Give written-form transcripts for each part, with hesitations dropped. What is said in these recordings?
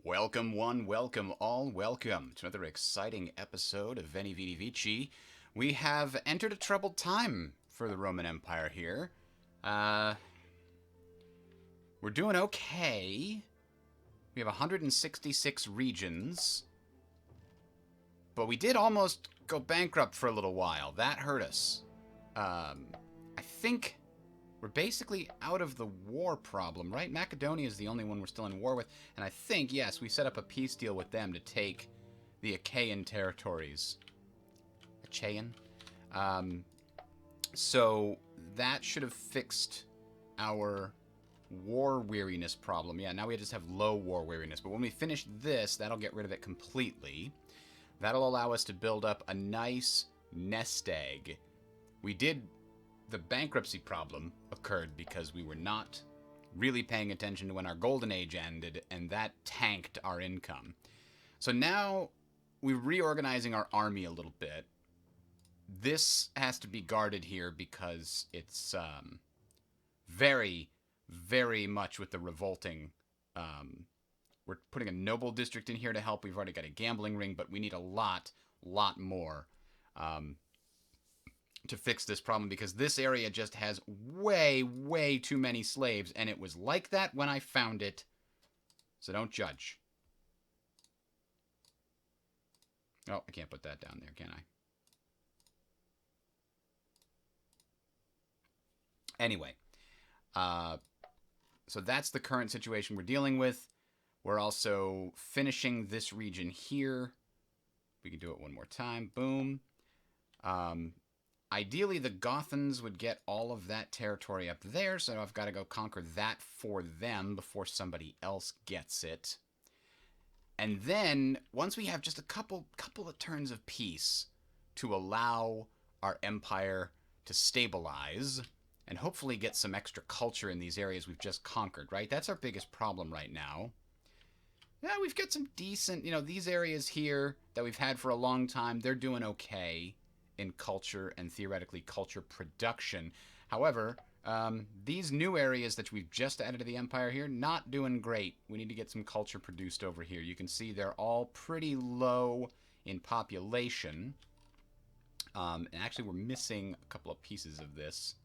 Welcome one, welcome all, welcome to another exciting episode of Veni, Vidi, Vici. We have entered a troubled time for the Roman Empire here. We're doing okay. We have 166 regions. But we did almost go bankrupt for a little while. That hurt us. I think we're basically out of the war problem, right? Macedonia is the only one we're still in war with. And I think, yes, we set up a peace deal with them to take the Achaean territories. Achaean? So that should have fixed our war weariness problem. Yeah, now we just have low war weariness. But when we finish this, that'll get rid of it completely. That'll allow us to build up a nice nest egg. The bankruptcy problem occurred because we were not really paying attention to when our golden age ended, and that tanked our income. So now we're reorganizing our army a little bit. This has to be guarded here because it's very, very much with the revolting. We're putting a noble district in here to help. We've already got a gambling ring, but we need a lot more to fix this problem because this area just has way, way too many slaves, and it was like that when I found it, so don't judge. Oh, I can't put that down there, can I? Anyway, so that's the current situation we're dealing with. We're also finishing this region here. We can do it one more time. Boom. Ideally, the Gothans would get all of that territory up there, so I've got to go conquer that for them before somebody else gets it. And then, once we have just a couple of turns of peace to allow our empire to stabilize and hopefully get some extra culture in these areas we've just conquered, right? That's our biggest problem right now. Yeah, we've got some decent, these areas here that we've had for a long time, they're doing okay in culture and theoretically culture production. However, these new areas that we've just added to the empire here, not doing great. We need to get some culture produced over here. You can see they're all pretty low in population. And actually, we're missing a couple of pieces of this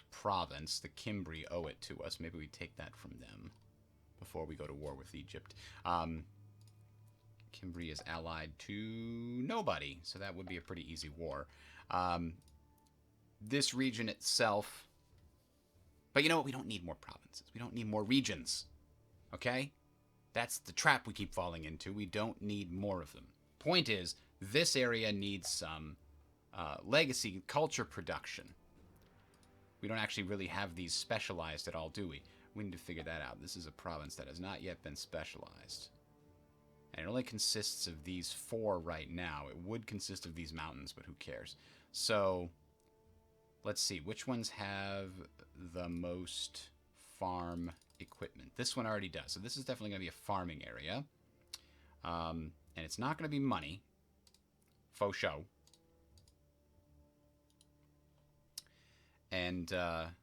province. The Cimbri owe it to us. Maybe we take that from them before we go to war with Egypt. Cimbri is allied to nobody, so that would be a pretty easy war. This region itself... But you know what? We don't need more provinces. We don't need more regions. Okay? That's the trap we keep falling into. We don't need more of them. Point is, this area needs some legacy culture production. We don't actually really have these specialized at all, do we? We need to figure that out. This is a province that has not yet been specialized. And it only consists of these 4 right now. It would consist of these mountains, but who cares? So, let's see. Which ones have the most farm equipment? This one already does. So this is definitely going to be a farming area. And it's not going to be money. Faux show. And, that's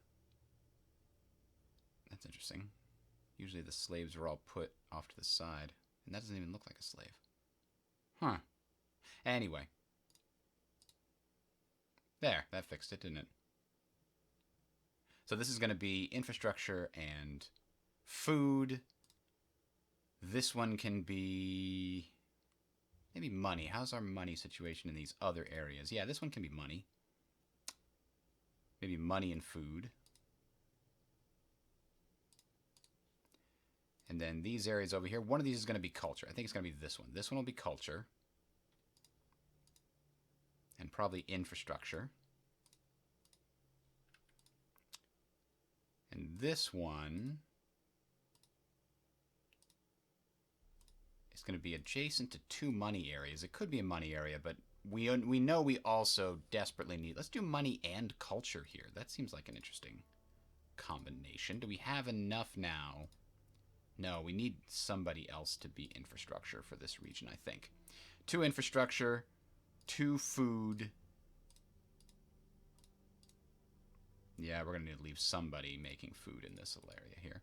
interesting. Usually the slaves are all put off to the side. And that doesn't even look like a slave. Huh. Anyway. There, that fixed it, didn't it? So this is going to be infrastructure and food. This one can be... maybe money. How's our money situation in these other areas? Yeah, this one can be money. Maybe money and food. And then these areas over here, one of these is going to be culture. I think it's going to be this one. This one will be culture. And probably infrastructure. And this one is going to be adjacent to 2 money areas. It could be a money area, but we know we also desperately need... Let's do money and culture here. That seems like an interesting combination. Do we have enough now? No, we need somebody else to be infrastructure for this region, I think. 2 infrastructure, 2 food. Yeah, we're going to need to leave somebody making food in this area here.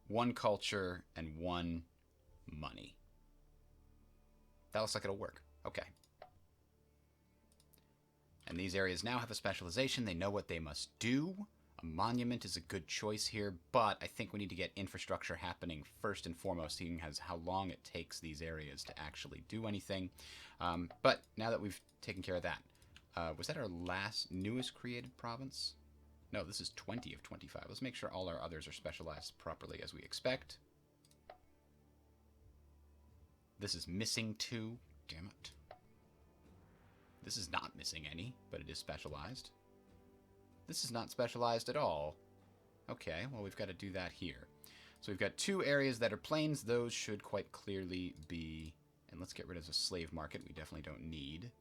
1 culture, and 1 money. That looks like it'll work. Okay. And these areas now have a specialization. They know what they must do. A monument is a good choice here, but I think we need to get infrastructure happening first and foremost, seeing as how long it takes these areas to actually do anything. But now that we've taken care of that, was that our newest created province? No, this is 20 of 25. Let's make sure all our others are specialized properly as we expect. This is missing 2. Damn it. This is not missing any, but it is specialized. This is not specialized at all. Okay, well, we've got to do that here. So we've got 2 areas that are plains. Those should quite clearly be... And let's get rid of the slave market. We definitely don't need.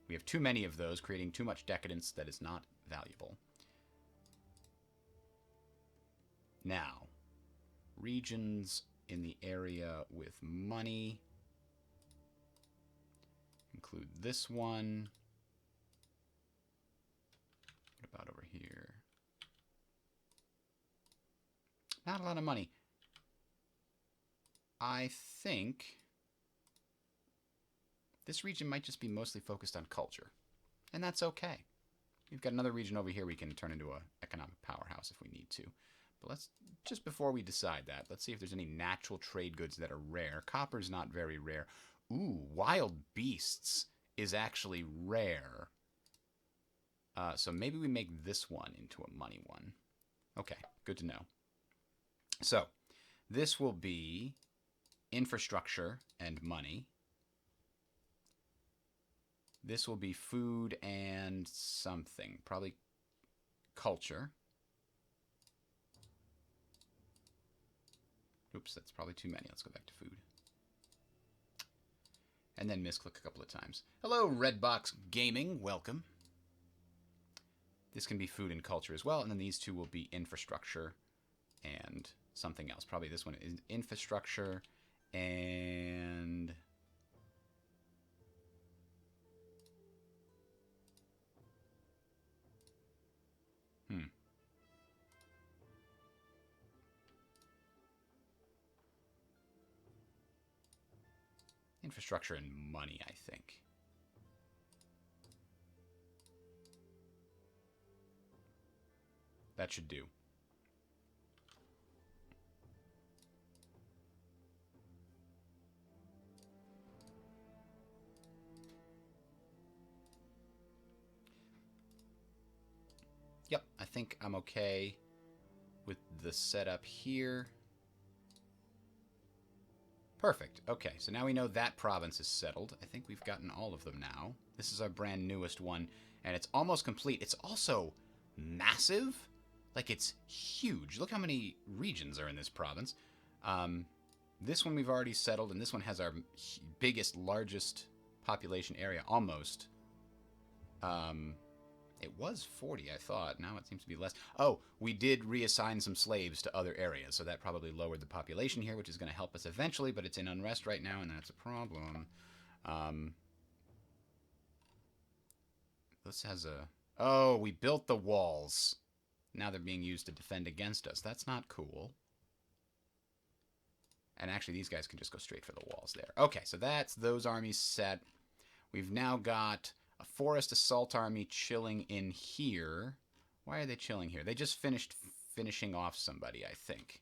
We have too many of those, creating too much decadence that is not valuable. Now, regions in the area with money. Include this one. What about over here? Not a lot of money. I think this region might just be mostly focused on culture. And that's okay. We've got another region over here we can turn into an economic powerhouse if we need to. But let's, just before we decide that, let's see if there's any natural trade goods that are rare. Copper's not very rare. Ooh, wild beasts is actually rare. So maybe we make this one into a money one. Okay, good to know. So, this will be infrastructure and money. This will be food and something. Probably culture. Oops, that's probably too many. Let's go back to food. And then misclick a couple of times. Hello, Redbox Gaming. Welcome. This can be food and culture as well. And then these 2 will be infrastructure and something else. Probably this one is infrastructure and... Infrastructure and money, I think. That should do. Yep, I think I'm okay with the setup here. Perfect. Okay, so now we know that province is settled. I think we've gotten all of them now. This is our brand newest one, and it's almost complete. It's also massive. Like, it's huge. Look how many regions are in this province. This one we've already settled, and this one has our biggest, largest population area, almost. It was 40, I thought. Now it seems to be less. Oh, we did reassign some slaves to other areas, so that probably lowered the population here, which is going to help us eventually, but it's in unrest right now, and that's a problem. This has a... Oh, we built the walls. Now they're being used to defend against us. That's not cool. And actually, these guys can just go straight for the walls there. Okay, so that's those armies set. We've now got a forest assault army chilling in here. Why are they chilling here? They just finishing off somebody, I think.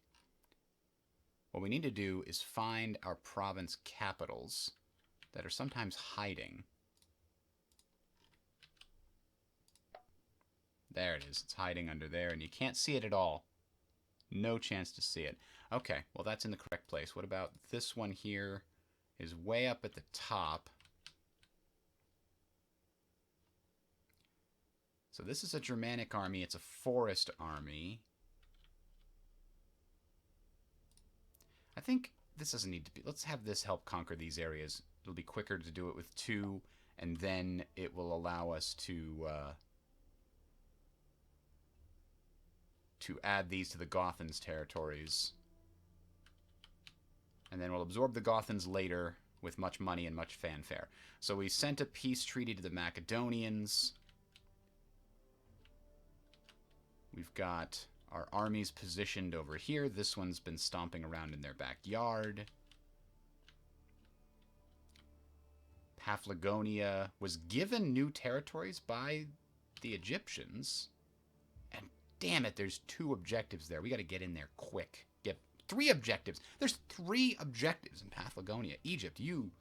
What we need to do is find our province capitals that are sometimes hiding. There it is. It's hiding under there, and you can't see it at all. No chance to see it. Okay, well, that's in the correct place. What about this one here? Is way up at the top. So this is a Germanic army. It's a forest army. I think this doesn't need to be... Let's have this help conquer these areas. It'll be quicker to do it with 2, and then it will allow us to add these to the Gothans' territories. And then we'll absorb the Gothans later with much money and much fanfare. So we sent a peace treaty to the Macedonians. We've got Our army's positioned over here. This one's been stomping around in their backyard. Paphlagonia was given new territories by the Egyptians. And damn it, there's 2 objectives there. We got to get in there quick. Get 3 objectives. There's 3 objectives in Paphlagonia. Egypt, you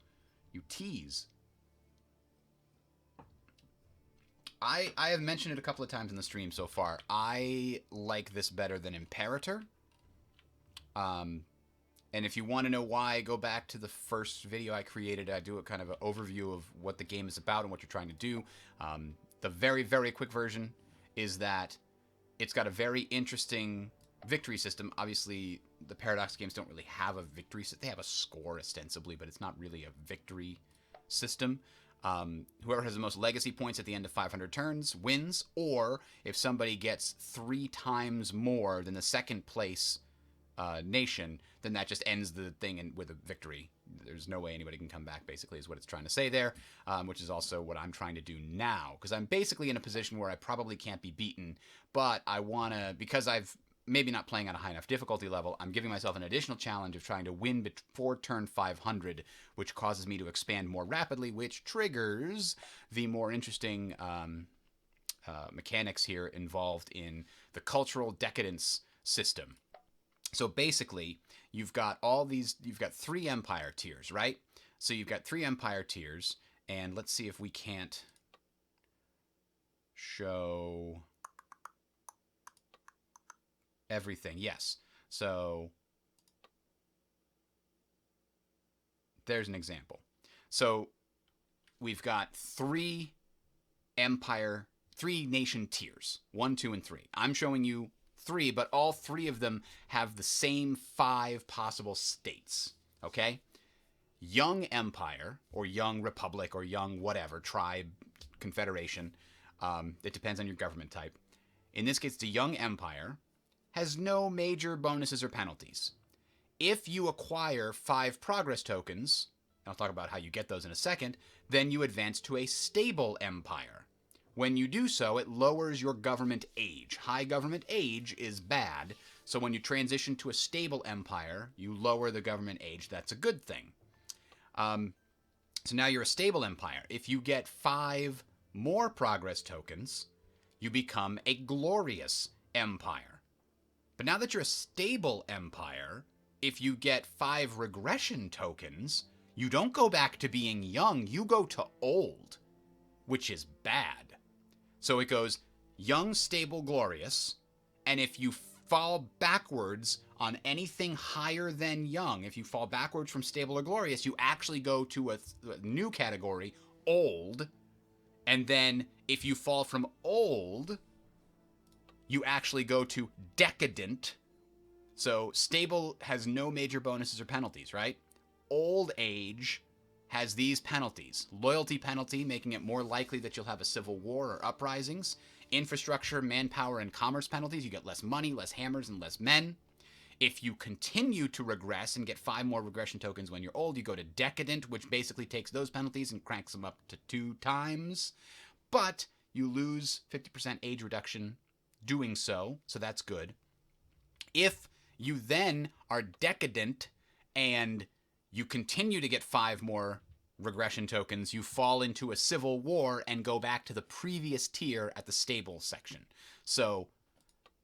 tease. I have mentioned it a couple of times in the stream so far. I like this better than Imperator. And if you want to know why, go back to the first video I created. I do a kind of an overview of what the game is about and what you're trying to do. The very, very quick version is that it's got a very interesting victory system. Obviously, the Paradox games don't really have a victory system. They have a score, ostensibly, but it's not really a victory system. Whoever has the most legacy points at the end of 500 turns wins, or if somebody gets 3 times more than the second place nation, then that just ends the thing with a victory. There's no way anybody can come back, basically, is what it's trying to say there, which is also what I'm trying to do now, because I'm basically in a position where I probably can't be beaten, but I want to, because I've maybe not playing on a high enough difficulty level, I'm giving myself an additional challenge of trying to win before turn 500, which causes me to expand more rapidly, which triggers the more interesting mechanics here involved in the cultural decadence system. So basically, you've got 3 empire tiers, right? So you've got 3 empire tiers, and let's see if we can't show everything. Yes. So there's an example. So we've got 3 nation tiers, 1, 2, and 3. I'm showing you 3, but all 3 of them have the same 5 possible states. Okay? Young empire, or young republic, or young whatever, tribe, confederation. It depends on your government type. In this case, the young empire has no major bonuses or penalties. If you acquire 5 progress tokens, and I'll talk about how you get those in a second, then you advance to a stable empire. When you do so, it lowers your government age. High government age is bad, so when you transition to a stable empire, you lower the government age. That's a good thing. So now you're a stable empire. If you get 5 more progress tokens, you become a glorious empire. But now that you're a stable empire, if you get 5 regression tokens, you don't go back to being young, you go to old, which is bad. So it goes young, stable, glorious, and if you fall backwards on anything higher than young, if you fall backwards from stable or glorious, you actually go to a new category, old, and then if you fall from old, you actually go to decadent. So stable has no major bonuses or penalties, right? Old age has these penalties. Loyalty penalty, making it more likely that you'll have a civil war or uprisings. Infrastructure, manpower, and commerce penalties. You get less money, less hammers, and less men. If you continue to regress and get 5 more regression tokens when you're old, you go to decadent, which basically takes those penalties and cranks them up to 2 times. But you lose 50% age reduction doing so that's good. If you then are decadent and you continue to get 5 more regression tokens, you fall into a civil war and go back to the previous tier at the stable section. So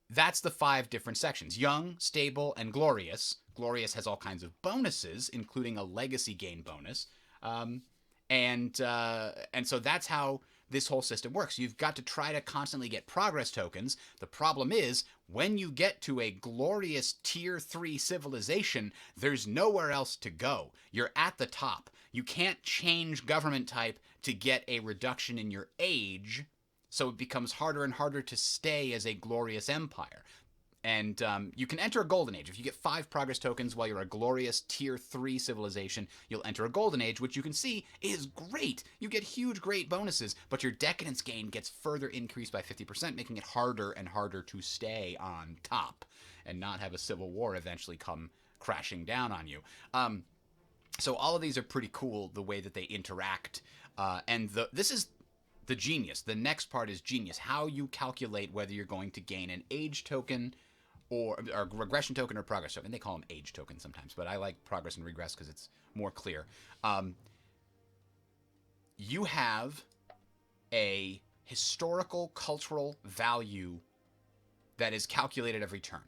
that's the 5 different sections. Young, stable, and glorious. Glorious has all kinds of bonuses, including a legacy gain bonus. And so that's how this whole system works. You've got to try to constantly get progress tokens. The problem is, when you get to a glorious tier 3 civilization, there's nowhere else to go. You're at the top. You can't change government type to get a reduction in your age, so it becomes harder and harder to stay as a glorious empire. And you can enter a golden age. If you get 5 progress tokens while you're a glorious tier 3 civilization, you'll enter a golden age, which you can see is great. You get huge, great bonuses, but your decadence gain gets further increased by 50%, making it harder and harder to stay on top and not have a civil war eventually come crashing down on you. So all of these are pretty cool, the way that they interact. And this is the genius. The next part is genius. How you calculate whether you're going to gain an age token or regression token or progress token. They call them age tokens sometimes, but I like progress and regress because it's more clear. You have a historical cultural value that is calculated every turn.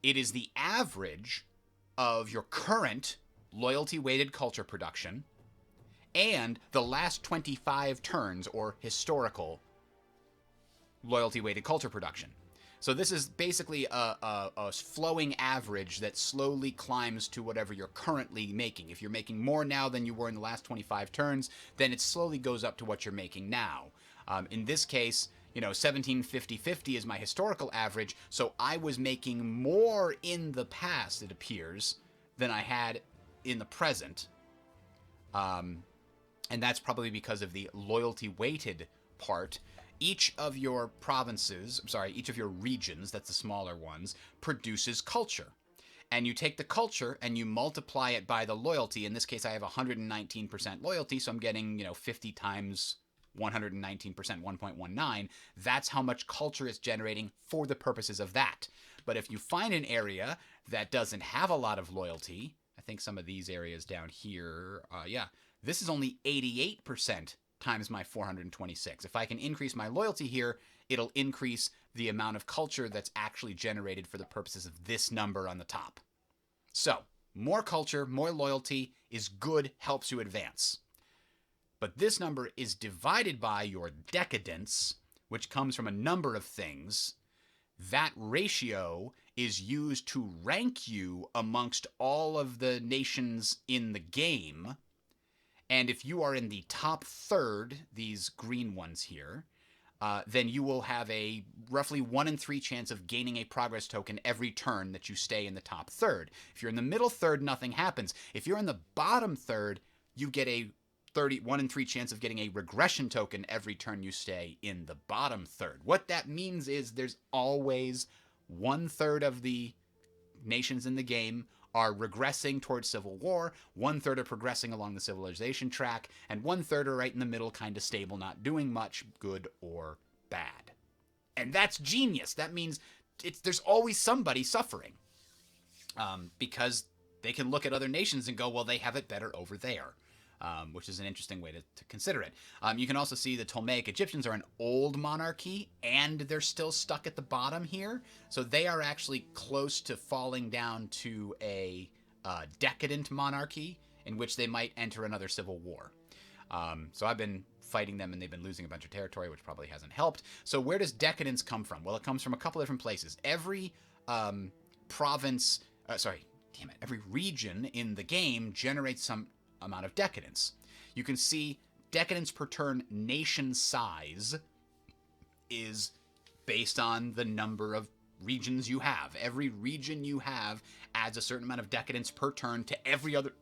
It is the average of your current loyalty-weighted culture production and the last 25 turns or historical loyalty-weighted culture production. So this is basically a flowing average that slowly climbs to whatever you're currently making. If you're making more now than you were in the last 25 turns, then it slowly goes up to what you're making now. In this case, 1750-50 is my historical average, so I was making more in the past, it appears, than I had in the present. And that's probably because of the loyalty-weighted part. Each of your each of your regions, that's the smaller ones, produces culture. And you take the culture and you multiply it by the loyalty. In this case, I have 119% loyalty, so I'm getting, 50 times 119%, 1.19. That's how much culture it's generating for the purposes of that. But if you find an area that doesn't have a lot of loyalty, I think some of these areas down here, this is only 88% times my 426. If I can increase my loyalty here, it'll increase the amount of culture that's actually generated for the purposes of this number on the top. So, more culture, more loyalty is good, helps you advance. But this number is divided by your decadence, which comes from a number of things. That ratio is used to rank you amongst all of the nations in the game. And if you are in the top third, these green ones here, then you will have a roughly 1 in 3 chance of gaining a progress token every turn that you stay in the top third. If you're in the middle third, nothing happens. If you're in the bottom third, you get a 1 in 3 chance of getting a regression token every turn you stay in the bottom third. What that means is there's always 1/3 of the nations in the game are regressing towards civil war, 1/3 are progressing along the civilization track, and 1/3 are right in the middle, kind of stable, not doing much, good or bad. And that's genius. That means there's always somebody suffering, because they can look at other nations and go, well, they have it better over there. Which is an interesting way to consider it. You can also see the Ptolemaic Egyptians are an old monarchy, and they're still stuck at the bottom here. So they are actually close to falling down to a decadent monarchy, in which they might enter another civil war. So I've been fighting them, and they've been losing a bunch of territory, which probably hasn't helped. So where does decadence come from? Well, it comes from a couple different places. Every every region in the game generates some amount of decadence. You can see decadence per turn nation size is based on the number of regions you have. Every region you have adds a certain amount of decadence per turn to every other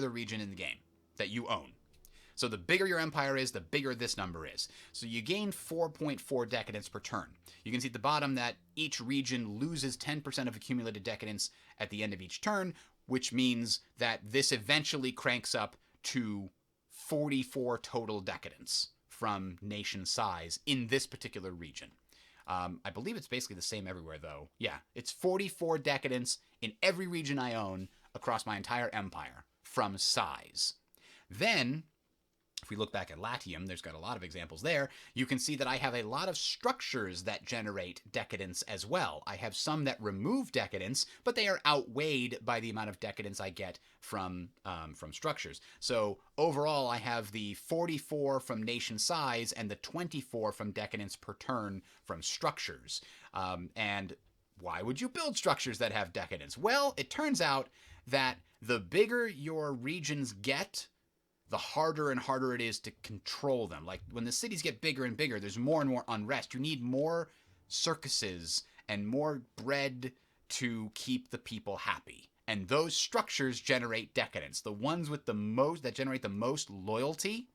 region in the game that you own. So the bigger your empire is, the bigger this number is. So you gain 4.4 decadence per turn. You can see at the bottom that each region loses 10% of accumulated decadence at the end of each turn, which means that this eventually cranks up to 44 total decadence from nation size in this particular region. I believe it's basically the same everywhere, though. Yeah, it's 44 decadence in every region I own across my entire empire from size. Then, if we look back at Latium, there's got a lot of examples there. You can see that I have a lot of structures that generate decadence as well. I have some that remove decadence, but they are outweighed by the amount of decadence I get from structures. So overall, I have the 44 from nation size and the 24 from decadence per turn from structures. And why would you build structures that have decadence? Well, it turns out that the bigger your regions get, the harder and harder it is to control them. Like, when the cities get bigger and bigger, there's more and more unrest. You need more circuses and more bread to keep the people happy. And those structures generate decadence. The ones with the most, that generate the most loyalty,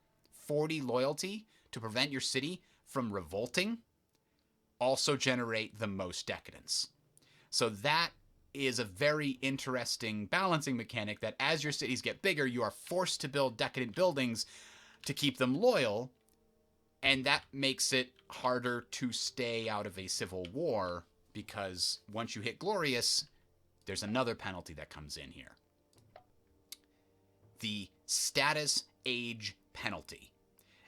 40 loyalty, to prevent your city from revolting, also generate the most decadence. So that is a very interesting balancing mechanic, that as your cities get bigger, you are forced to build decadent buildings to keep them loyal, and that makes it harder to stay out of a civil war because once you hit glorious, there's another penalty that comes in here. The status age penalty.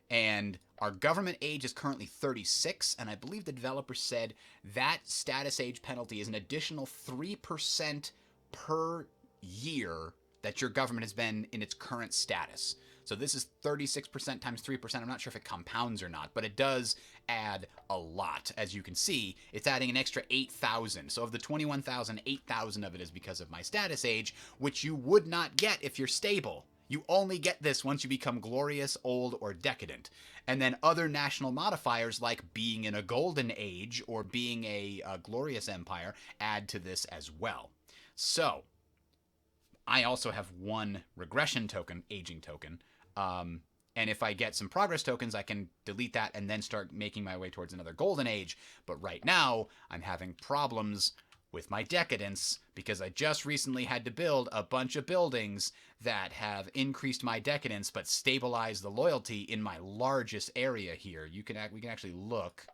And our government age is currently 36, and I believe the developer said that status age penalty is an additional 3% per year that your government has been in its current status. So this is 36% times 3%. I'm not sure if it compounds or not, but it does add a lot. As you can see, it's adding an extra 8,000. So of the 21,000, 8,000 of it is because of my status age, which you would not get if you're stable. You only get this once you become glorious, old, or decadent. And then other national modifiers like being in a golden age or being a glorious empire add to this as well. So I also have one regression token, aging token. And if I get some progress tokens, I can delete that and then start making my way towards another golden age. But right now, I'm having problems with my decadence because I just recently had to build a bunch of buildings that have increased my decadence but stabilized the loyalty in my largest area here. We can actually look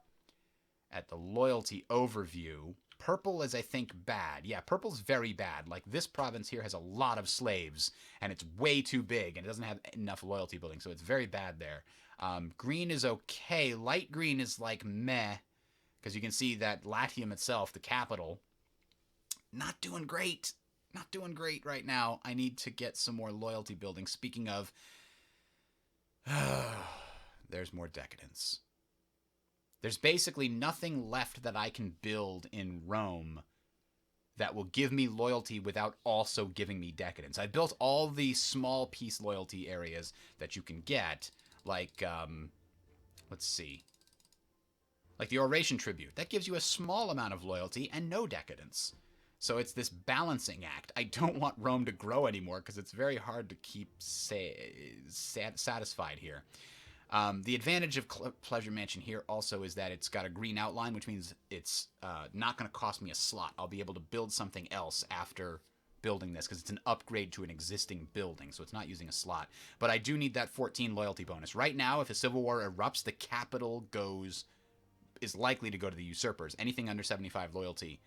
at the loyalty overview. Purple is, I think, bad. Yeah, purple's very bad. Like, this province here has a lot of slaves, and it's way too big, and it doesn't have enough loyalty building, so it's very bad there. Green is okay. Light green is, like, meh, because you can see that Latium itself, the capital, not doing great. Not doing great right now. I need to get some more loyalty building. Speaking of, there's more decadence. There's basically nothing left that I can build in Rome that will give me loyalty without also giving me decadence. I built all the small piece loyalty areas that you can get, like, let's see, like the Oration Tribute. That gives you a small amount of loyalty and no decadence. So it's this balancing act. I don't want Rome to grow anymore because it's very hard to keep satisfied here. The advantage of Pleasure Mansion here also is that it's got a green outline, which means it's not going to cost me a slot. I'll be able to build something else after building this because it's an upgrade to an existing building, so it's not using a slot. But I do need that 14 loyalty bonus. Right now, if a civil war erupts, the capital is likely to go to the usurpers. Anything under 75 loyalty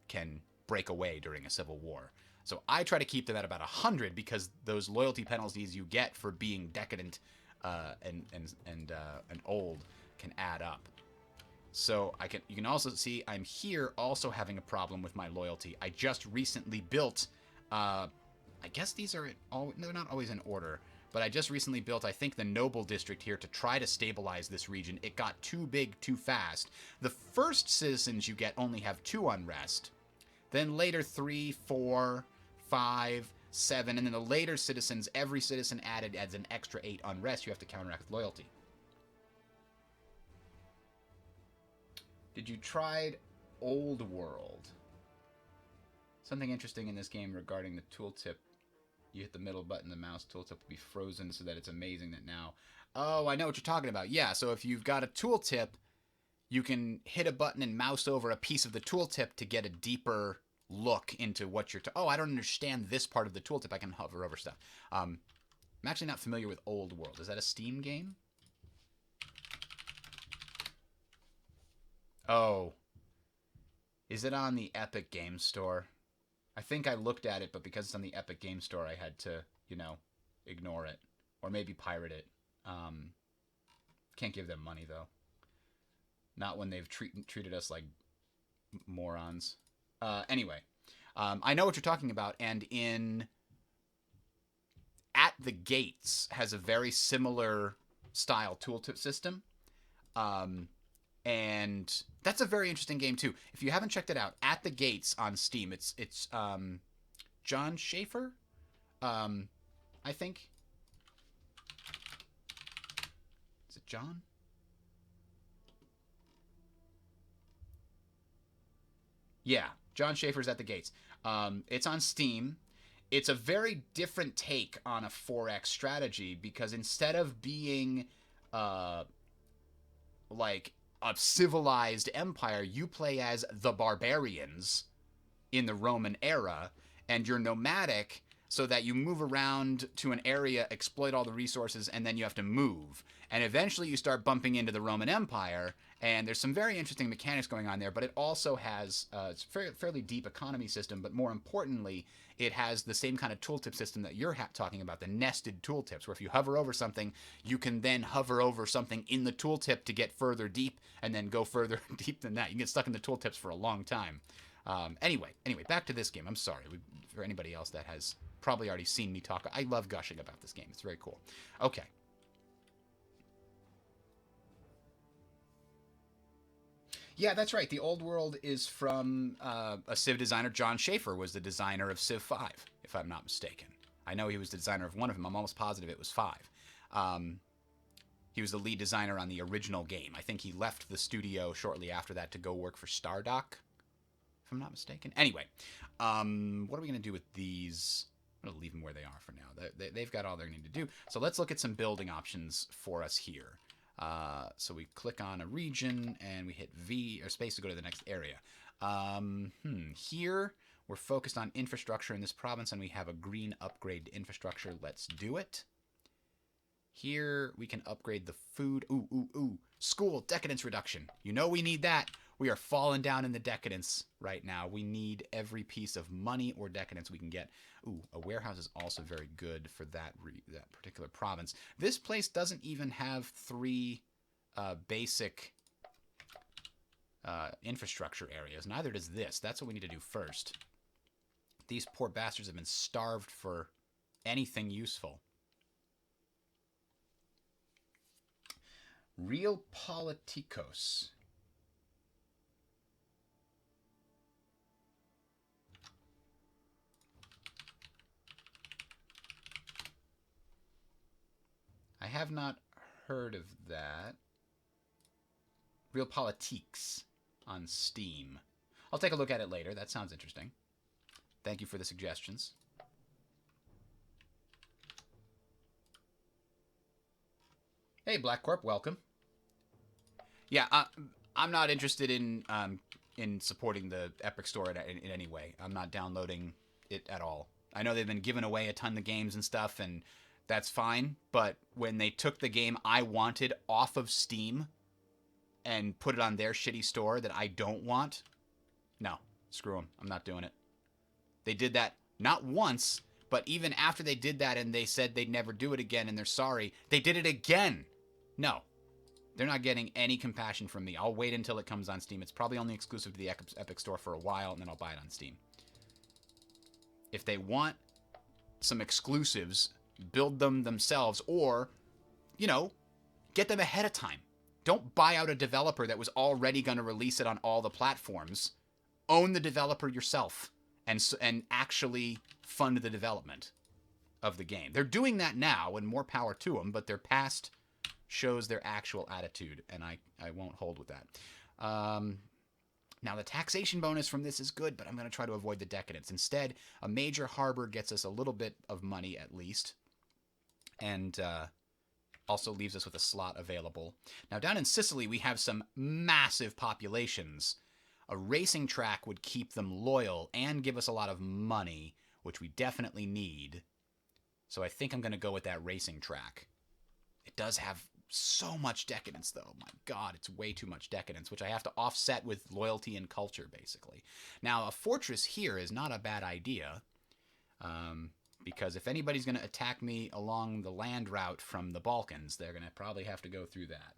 can break away during a civil war. So I try to keep them at about 100 because those loyalty penalties you get for being decadent and old can add up. So you can also see I'm here also having a problem with my loyalty. I just recently built, I guess these are they're not always in order, but I just recently built, I think, the Noble District here to try to stabilize this region. It got too big too fast. The first citizens you get only have 2 unrest. Then later 3, 4, 5, 7, and then the later citizens, every citizen added adds an extra 8 unrest you have to counteract with loyalty. Did you try Old World? Something interesting in this game regarding the tooltip. You hit the middle button, the mouse tooltip will be frozen so that it's amazing that now... Oh, I know what you're talking about. Yeah, so if you've got a tooltip, you can hit a button and mouse over a piece of the tooltip to get a deeper look into what you're... Oh, I don't understand this part of the tooltip. I can hover over stuff. I'm actually not familiar with Old World. Is that a Steam game? Oh. Is it on the Epic Game Store? I think I looked at it, but because it's on the Epic Game Store, I had to, ignore it. Or maybe pirate it. Can't give them money, though. Not when they've treated us like morons. Anyway, I know what you're talking about, and At the Gates has a very similar style tooltip system. And that's a very interesting game too. If you haven't checked it out, At the Gates on Steam, it's John Schaefer, I think. Is it John? Yeah, John Schaefer's At the Gates. It's on Steam. It's a very different take on a 4X strategy because instead of being like a civilized empire, you play as the barbarians in the Roman era, and you're nomadic. so that you move around to an area, exploit all the resources, and then you have to move. And eventually you start bumping into the Roman Empire, and there's some very interesting mechanics going on there, but it also has it's a fairly deep economy system, but more importantly, it has the same kind of tooltip system that you're talking about, the nested tooltips, where if you hover over something, you can then hover over something in the tooltip to get further deep, and then go further deep than that. You can get stuck in the tooltips for a long time. Anyway, back to this game. I'm sorry for anybody else that has probably already seen me talk. I love gushing about this game. It's very cool. Okay. Yeah, that's right. The Old World is from a Civ designer. John Schaefer was the designer of Civ 5, if I'm not mistaken. I know he was the designer of one of them. I'm almost positive it was 5. He was the lead designer on the original game. I think he left the studio shortly after that to go work for Stardock, if I'm not mistaken. Anyway, what are we going to do with these? I'm going to leave them where they are for now. They've got all they need to do. So let's look at some building options for us here. So we click on a region and we hit V or space to go to the next area. Here we're focused on infrastructure in this province, and we have a green upgrade to infrastructure. Let's do it. Here we can upgrade the food. Ooh. School decadence reduction. You know we need that. We are falling down in the decadence right now. We need every piece of money or decadence we can get. Ooh, a warehouse is also very good for that particular province. This place doesn't even have 3 basic infrastructure areas. Neither does this. That's what we need to do first. These poor bastards have been starved for anything useful. Real Politicos. I have not heard of that. Real Politiques on Steam. I'll take a look at it later. That sounds interesting. Thank you for the suggestions. Hey, Black Corp, welcome. Yeah, I'm not interested in supporting the Epic Store in any way. I'm not downloading it at all. I know they've been giving away a ton of games and stuff, and that's fine. But when they took the game I wanted off of Steam and put it on their shitty store that I don't want, no, screw them. I'm not doing it. They did that not once, but even after they did that and they said they'd never do it again and they're sorry, they did it again. No, they're not getting any compassion from me. I'll wait until it comes on Steam. It's probably only exclusive to the Epic Store for a while, and then I'll buy it on Steam. If they want some exclusives, build them themselves, or, you know, get them ahead of time. Don't buy out a developer that was already going to release it on all the platforms. Own the developer yourself and actually fund the development of the game. They're doing that now, and more power to them, but their past shows their actual attitude, and I won't hold with that. Now, the taxation bonus from this is good, but I'm going to try to avoid the decadence. Instead, a major harbor gets us a little bit of money at least, and also leaves us with a slot available. Now, down in Sicily, we have some massive populations. A racing track would keep them loyal and give us a lot of money, which we definitely need. So I think I'm going to go with that racing track. It does have so much decadence, though. My God, it's way too much decadence, which I have to offset with loyalty and culture, basically. Now, a fortress here is not a bad idea, because if anybody's going to attack me along the land route from the Balkans, they're going to probably have to go through that.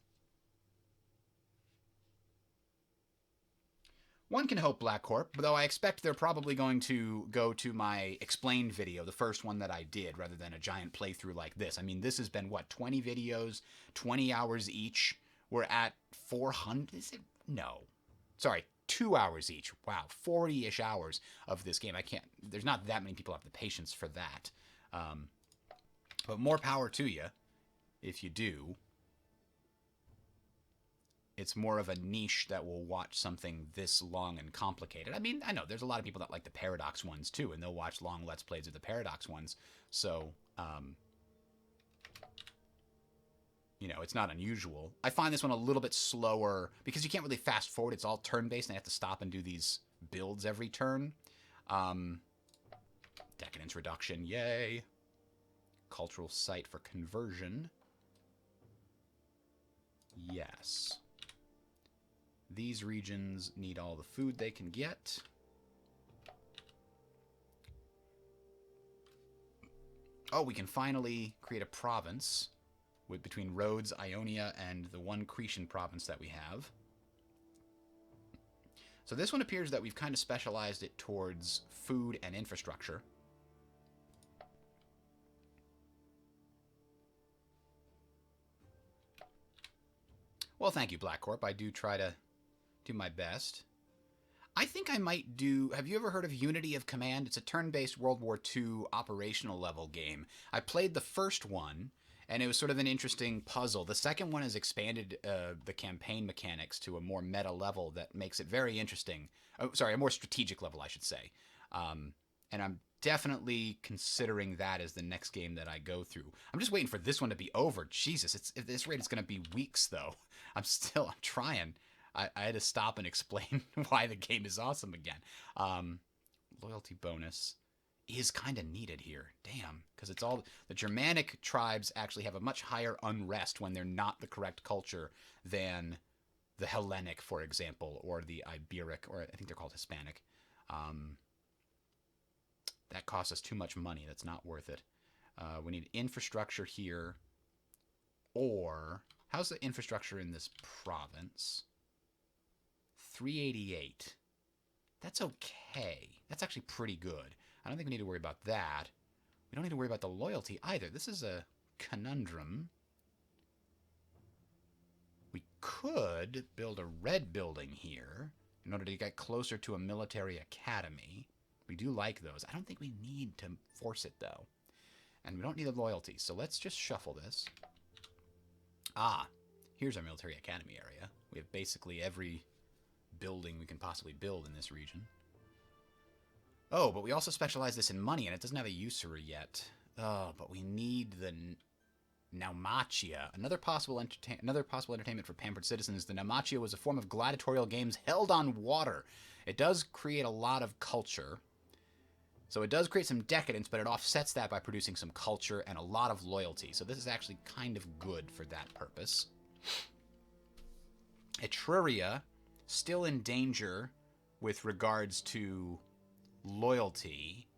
One can hope, Black Corp, though I expect they're probably going to go to my explained video, the first one that I did, rather than a giant playthrough like this. I mean, this has been, what, 20 videos, 20 hours each? We're at 400? Is it? No. Sorry, 2 hours each. Wow, 40-ish hours of this game. There's not that many people who have the patience for that. But more power to you if you do. It's more of a niche that will watch something this long and complicated. I mean, I know there's a lot of people that like the Paradox ones too, and they'll watch long Let's Plays of the Paradox ones. So, you know, it's not unusual. I find this one a little bit slower because you can't really fast forward. It's all turn-based, and I have to stop and do these builds every turn. Decadence reduction, yay. Cultural site for conversion. Yes. These regions need all the food they can get. Oh, we can finally create a province between Rhodes, Ionia, and the one Cretan province that we have. So this one appears that we've kind of specialized it towards food and infrastructure. Well, thank you, Black Corp. I do try to do my best. I think I might do... Have you ever heard of Unity of Command? It's a turn-based World War II operational level game. I played the first one, and it was sort of an interesting puzzle. The second one has expanded the campaign mechanics to a more meta level that makes it very interesting. Oh, sorry, a more strategic level, I should say. And I'm definitely considering that as the next game that I go through. I'm just waiting for this one to be over. Jesus, at this rate, it's going to be weeks, though. I'm trying. I had to stop and explain why the game is awesome again. Loyalty bonus is kind of needed here. Damn. Because it's all... The Germanic tribes actually have a much higher unrest when they're not the correct culture than the Hellenic, for example, or the Iberic, or I think they're called Hispanic. That costs us too much money. That's not worth it. We need infrastructure here. Or... How's the infrastructure in this province? 388. That's okay. That's actually pretty good. I don't think we need to worry about that. We don't need to worry about the loyalty either. This is a conundrum. We could build a red building here in order to get closer to a military academy. We do like those. I don't think we need to force it, though. And we don't need the loyalty, so let's just shuffle this. Ah, here's our military academy area. We have basically every building we can possibly build in this region. Oh, but we also specialize this in money, and it doesn't have a usurer yet. Oh, but we need the Naumachia. Another possible entertainment for pampered citizens. The Naumachia was a form of gladiatorial games held on water. It does create a lot of culture. So it does create some decadence, but it offsets that by producing some culture and a lot of loyalty. So this is actually kind of good for that purpose. Etruria, still in danger with regards to loyalty.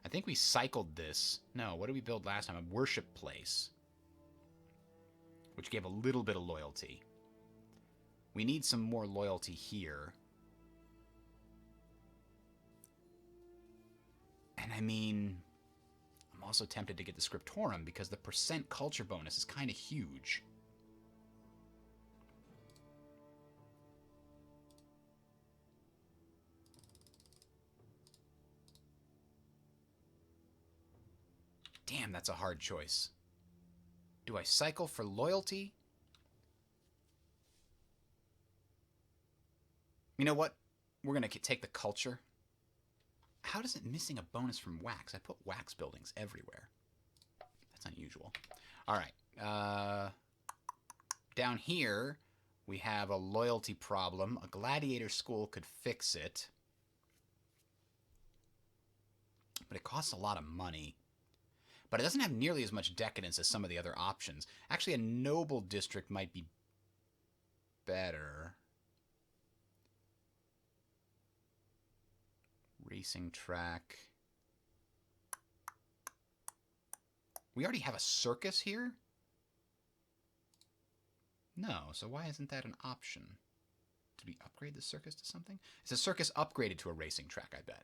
I think we cycled this. No, what did we build last time? A worship place, which gave a little bit of loyalty. We need some more loyalty here. And I mean, I'm also tempted to get the Scriptorum because the percent culture bonus is kind of huge. Damn, that's a hard choice. Do I cycle for loyalty? You know what? We're going to take the culture. How does it missing a bonus from wax? I put wax buildings everywhere. That's unusual. All right. Down here, we have a loyalty problem. A gladiator school could fix it. But it costs a lot of money. But it doesn't have nearly as much decadence as some of the other options. Actually, a noble district might be better. Racing track. We already have a circus here? No, so why isn't that an option? Did we upgrade the circus to something? Is the circus upgraded to a racing track, I bet.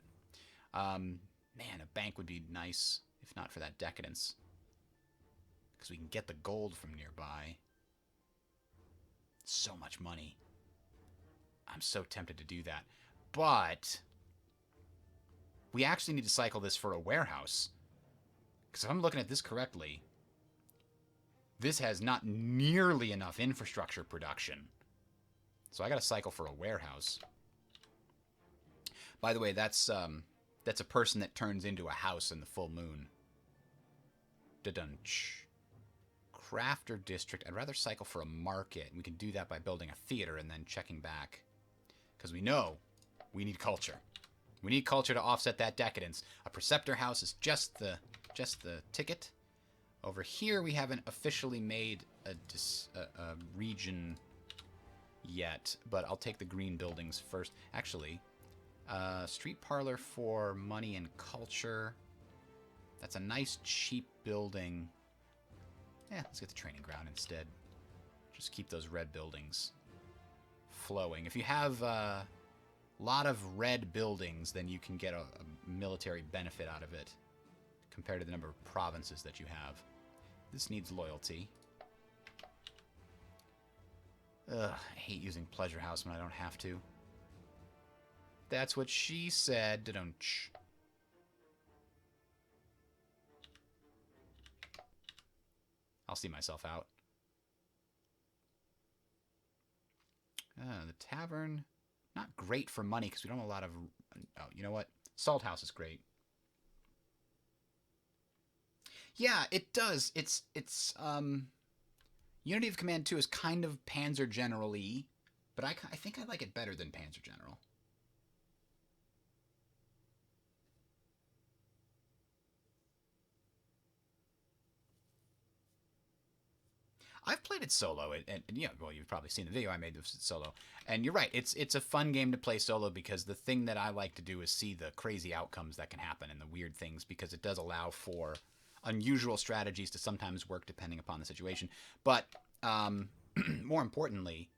Man, a bank would be nice, if not for that decadence. Because we can get the gold from nearby. So much money. I'm so tempted to do that. But we actually need to cycle this for a warehouse. Because if I'm looking at this correctly, this has not nearly enough infrastructure production. So I got to cycle for a warehouse. By the way, that's a person that turns into a house in the full moon. Da-dunch. Crafter district. I'd rather cycle for a market. We can do that by building a theater and then checking back. Because we know we need culture. We need culture to offset that decadence. A preceptor house is just the ticket. Over here, we haven't officially made a region yet, but I'll take the green buildings first. Actually, street parlor for money and culture. That's a nice, cheap building. Yeah, let's get the training ground instead. Just keep those red buildings flowing. If you have a lot of red buildings, then you can get a military benefit out of it compared to the number of provinces that you have. This needs loyalty. Ugh, I hate using Pleasure House when I don't have to. That's what she said. Da-dunch. I'll see myself out. The tavern, not great for money because we don't have a lot of... Oh, you know what? Salt House is great. Yeah, it does. It's Unity of Command 2 is kind of Panzer General-y, but I think I like it better than Panzer General. I've played it solo, and yeah, well, you've probably seen the video I made of it solo. And you're right, it's a fun game to play solo because the thing that I like to do is see the crazy outcomes that can happen and the weird things, because it does allow for unusual strategies to sometimes work depending upon the situation. But more importantly,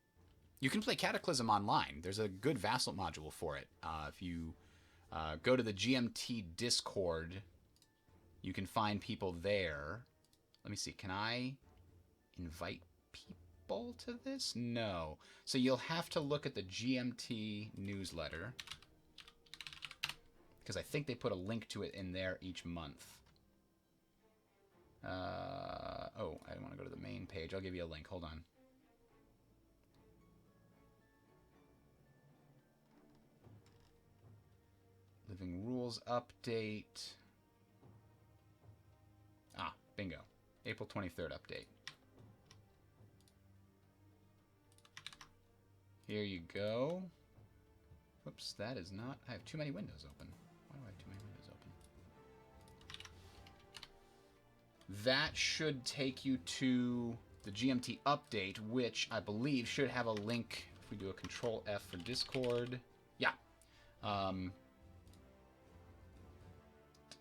you can play Cataclysm online. There's a good Vassal module for it. If you go to the GMT Discord, you can find people there. Let me see, can I invite people to this? No. So you'll have to look at the GMT newsletter, because I think they put a link to it in there each month. Oh, I want to go to the main page. I'll give you a link. Hold on. Living Rules update. Ah, bingo. April 23rd update. Here you go. Whoops, that is not... I have too many windows open. Why do I have too many windows open? That should take you to the GMT update, which I believe should have a link. If we do a Control F for Discord. Yeah. To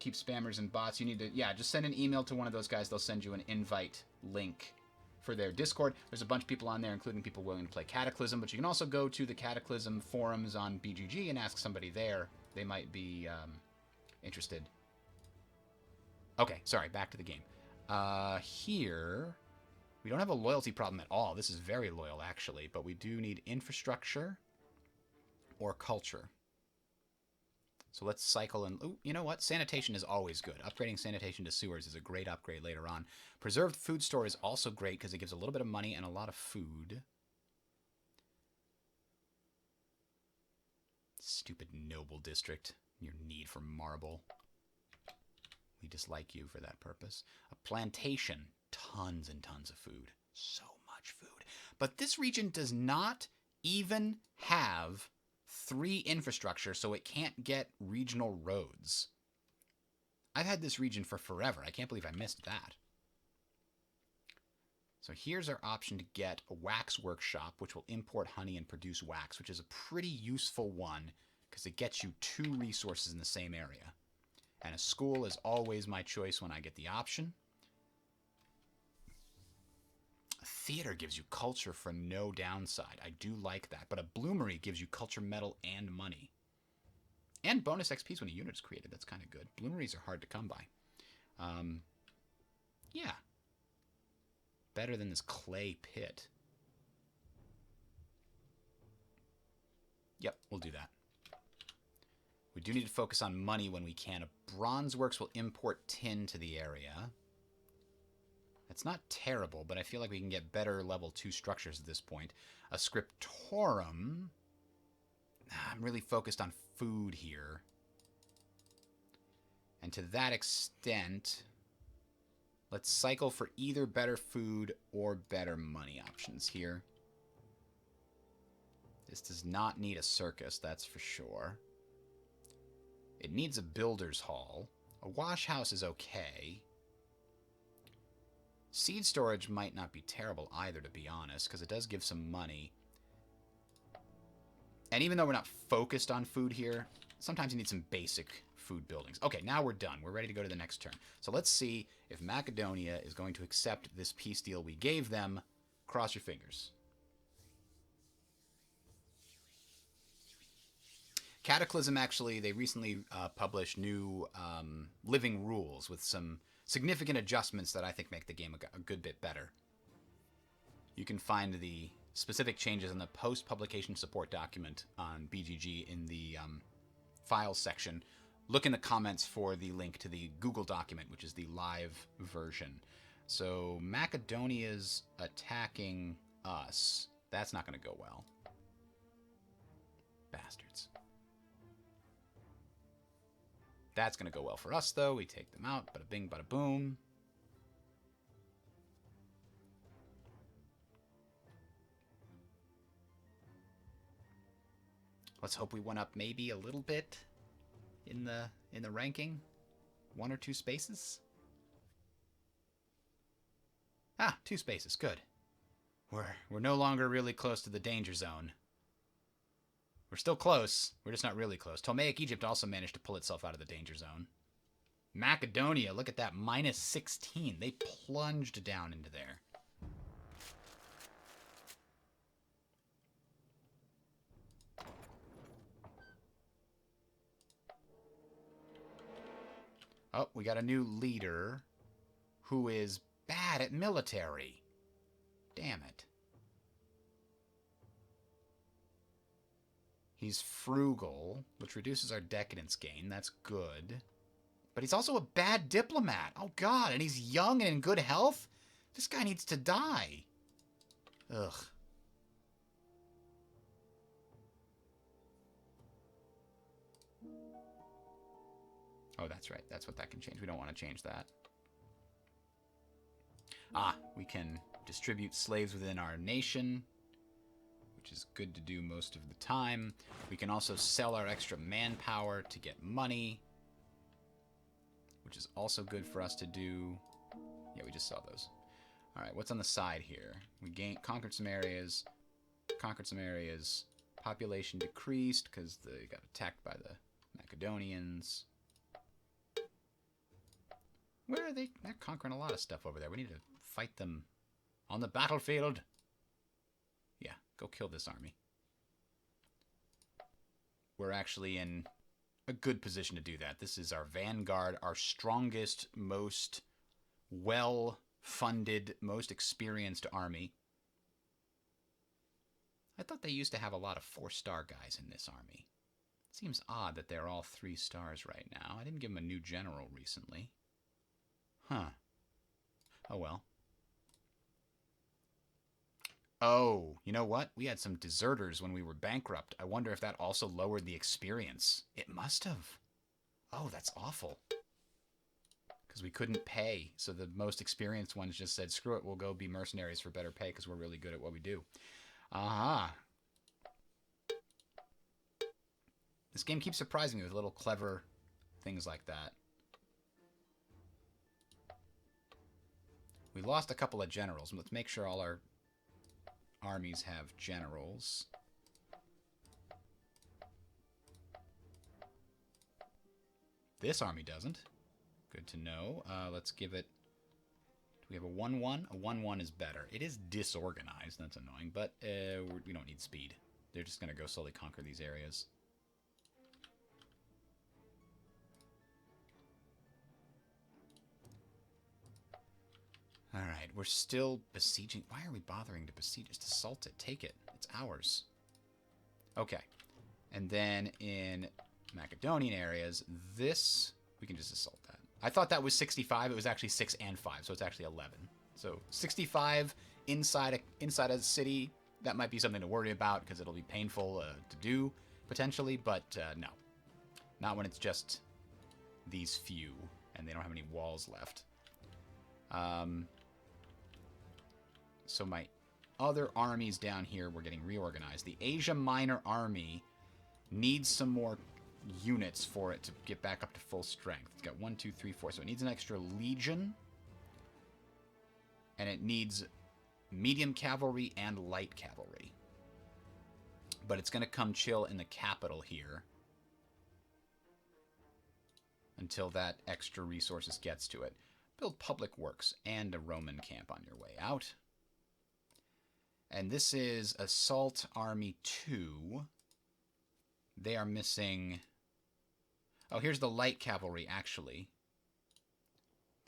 keep spammers and bots, you need to... Yeah, just send an email to one of those guys. They'll send you an invite link for their Discord. There's a bunch of people on there, including people willing to play Cataclysm, but you can also go to the Cataclysm forums on BGG and ask somebody there. They might be interested. Okay, sorry, back to the game. Here, we don't have a loyalty problem at all. This is very loyal, actually, but we do need infrastructure or culture. So let's cycle and... Ooh, you know what? Sanitation is always good. Upgrading sanitation to sewers is a great upgrade later on. Preserved food store is also great because it gives a little bit of money and a lot of food. Stupid noble district. Your need for marble. We dislike you for that purpose. A plantation. Tons and tons of food. So much food. But this region does not even have 3 infrastructure, so it can't get regional roads. I've had this region for forever. I can't believe I missed that. So here's our option to get a wax workshop, which will import honey and produce wax, which is a pretty useful one because it gets you 2 resources in the same area. And a school is always my choice when I get the option. A theater gives you culture for no downside. I do like that. But a bloomery gives you culture, metal, and money. And bonus XPs when a unit is created. That's kind of good. Bloomeries are hard to come by. Yeah. Better than this clay pit. Yep, we'll do that. We do need to focus on money when we can. A bronze works will import tin to the area. It's not terrible, but I feel like we can get better level 2 structures at this point. A scriptorum. I'm really focused on food here. And to that extent, let's cycle for either better food or better money options here. This does not need a circus, that's for sure. It needs a builder's hall. A wash house is okay. Seed storage might not be terrible either, to be honest, because it does give some money. And even though we're not focused on food here, sometimes you need some basic food buildings. Okay, now we're done. We're ready to go to the next turn. So let's see if Macedonia is going to accept this peace deal we gave them. Cross your fingers. Cataclysm, actually, they recently published new living rules with some significant adjustments that I think make the game a good bit better. You can find the specific changes in the post-publication support document on BGG in the files section. Look in the comments for the link to the Google document, which is the live version. So Macedonia's attacking us. That's not going to go well. Bastards. That's going to go well for us, though. We take them out. Bada bing, bada boom. Let's hope we went up maybe a little bit in the ranking. 1 or 2 spaces. Ah, 2 spaces. Good. We're no longer really close to the danger zone. We're still close. We're just not really close. Ptolemaic Egypt also managed to pull itself out of the danger zone. Macedonia, look at that. Minus 16. They plunged down into there. Oh, we got a new leader who is bad at military. Damn it. He's frugal, which reduces our decadence gain. That's good. But he's also a bad diplomat. Oh, God. And he's young and in good health? This guy needs to die. Ugh. Oh, that's right. That's what that can change. We don't want to change that. Ah, we can distribute slaves within our nation, which is good to do most of the time. We can also sell our extra manpower to get money, which is also good for us to do. Yeah, we just saw those. All right, what's on the side here? We conquered some areas. Population decreased because they got attacked by the Macedonians. Where are they? They're conquering a lot of stuff over there. We need to fight them on the battlefield. Yeah, go kill this army. We're actually in a good position to do that. This is our vanguard, our strongest, most well-funded, most experienced army. I thought they used to have a lot of 4-star guys in this army. It seems odd that they're all 3 stars right now. I didn't give them a new general recently. Huh. Oh, well. Oh, you know what? We had some deserters when we were bankrupt. I wonder if that also lowered the experience. It must have. Oh, that's awful. Because we couldn't pay. So the most experienced ones just said, screw it, we'll go be mercenaries for better pay because we're really good at what we do. Aha. This game keeps surprising me with little clever things like that. We lost a couple of generals. Let's make sure all our armies have generals. This army doesn't. Good to know. Let's give it... Do we have a 1-1? A 1-1 is better. It is disorganized. That's annoying, but we don't need speed. They're just going to go slowly conquer these areas. Alright, we're still besieging. Why are we bothering to besiege? Just assault it. Take it. It's ours. Okay. And then in Macedonian areas, this... We can just assault that. I thought that was 65. It was actually 6 and 5, so it's actually 11. So 65 inside a city, that might be something to worry about because it'll be painful to do, potentially. But no. Not when it's just these few and they don't have any walls left. So my other armies down here were getting reorganized. The Asia Minor Army needs some more units for it to get back up to full strength. It's got 1, 2, 3, 4. So it needs an extra legion. And it needs medium cavalry and light cavalry. But it's going to come chill in the capital here until that extra resources gets to it. Build public works and a Roman camp on your way out. And this is Assault Army 2. They are missing... Oh, here's the light cavalry, actually,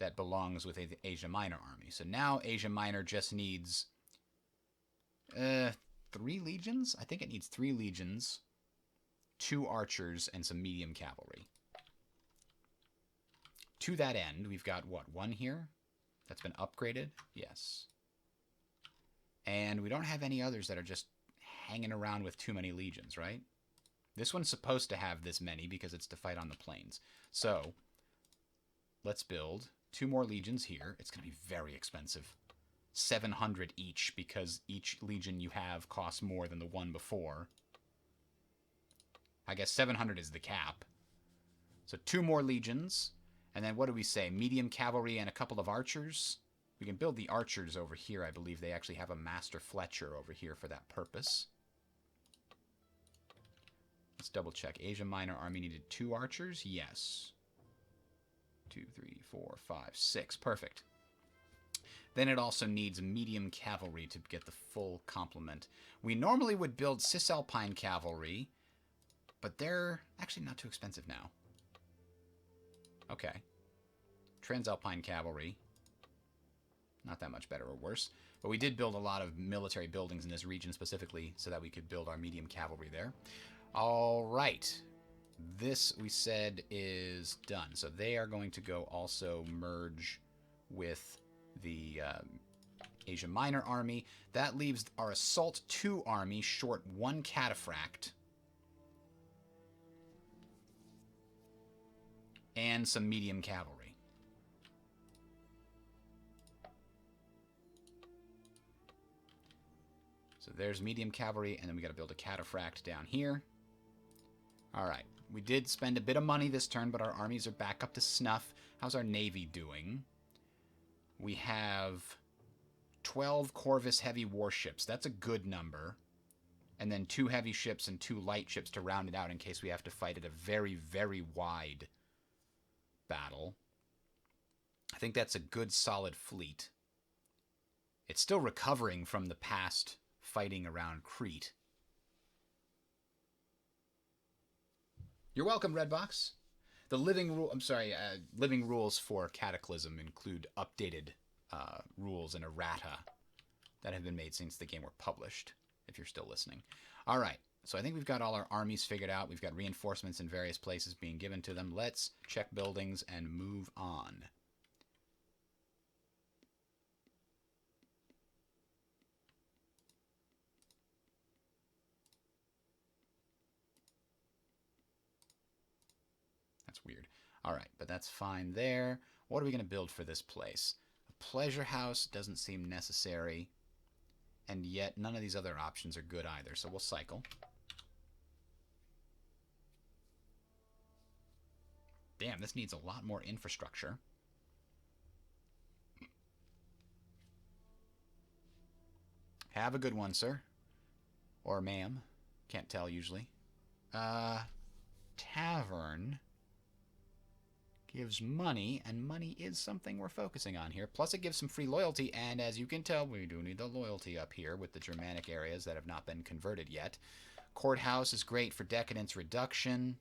that belongs with the Asia Minor army. So now Asia Minor just needs 3 legions? I think it needs 3 legions, 2 archers, and some medium cavalry. To that end, we've got, what, 1 here? That's been upgraded? Yes. And we don't have any others that are just hanging around with too many legions, right? This one's supposed to have this many because it's to fight on the plains. So, let's build 2 more legions here. It's going to be very expensive. 700 each because each legion you have costs more than the one before. I guess 700 is the cap. So 2 more legions. And then what do we say? Medium cavalry and a couple of archers. We can build the archers over here. I believe they actually have a Master Fletcher over here for that purpose. Let's double check. Asia Minor Army needed 2 archers? Yes. 2, 3, 4, 5, 6. Perfect. Then it also needs medium cavalry to get the full complement. We normally would build Cisalpine cavalry, but they're actually not too expensive now. Okay. Transalpine cavalry. Not that much better or worse. But we did build a lot of military buildings in this region specifically so that we could build our medium cavalry there. All right. This, we said, is done. So they are going to go also merge with the Asia Minor army. That leaves our Assault 2 army short 1 cataphract. And some medium cavalry. So there's medium cavalry, and then we got to build a cataphract down here. All right. We did spend a bit of money this turn, but our armies are back up to snuff. How's our navy doing? We have 12 Corvus heavy warships. That's a good number. And then 2 heavy ships and 2 light ships to round it out in case we have to fight at a very, very wide battle. I think that's a good solid fleet. It's still recovering from the past fighting around Crete. You're welcome, Redbox. The living rules for Cataclysm include updated rules and errata that have been made since the game were published, if you're still listening. All right. So I think we've got all our armies figured out. We've got reinforcements in various places being given to them. Let's check buildings and move on. That's weird. All right, but that's fine there. What are we going to build for this place? A pleasure house doesn't seem necessary, and yet none of these other options are good either, so we'll cycle. Damn, this needs a lot more infrastructure. Have a good one, sir. Or ma'am. Can't tell usually. Tavern gives money, and money is something we're focusing on here. Plus it gives some free loyalty, and as you can tell, we do need the loyalty up here with the Germanic areas that have not been converted yet. Courthouse is great for decadence reduction.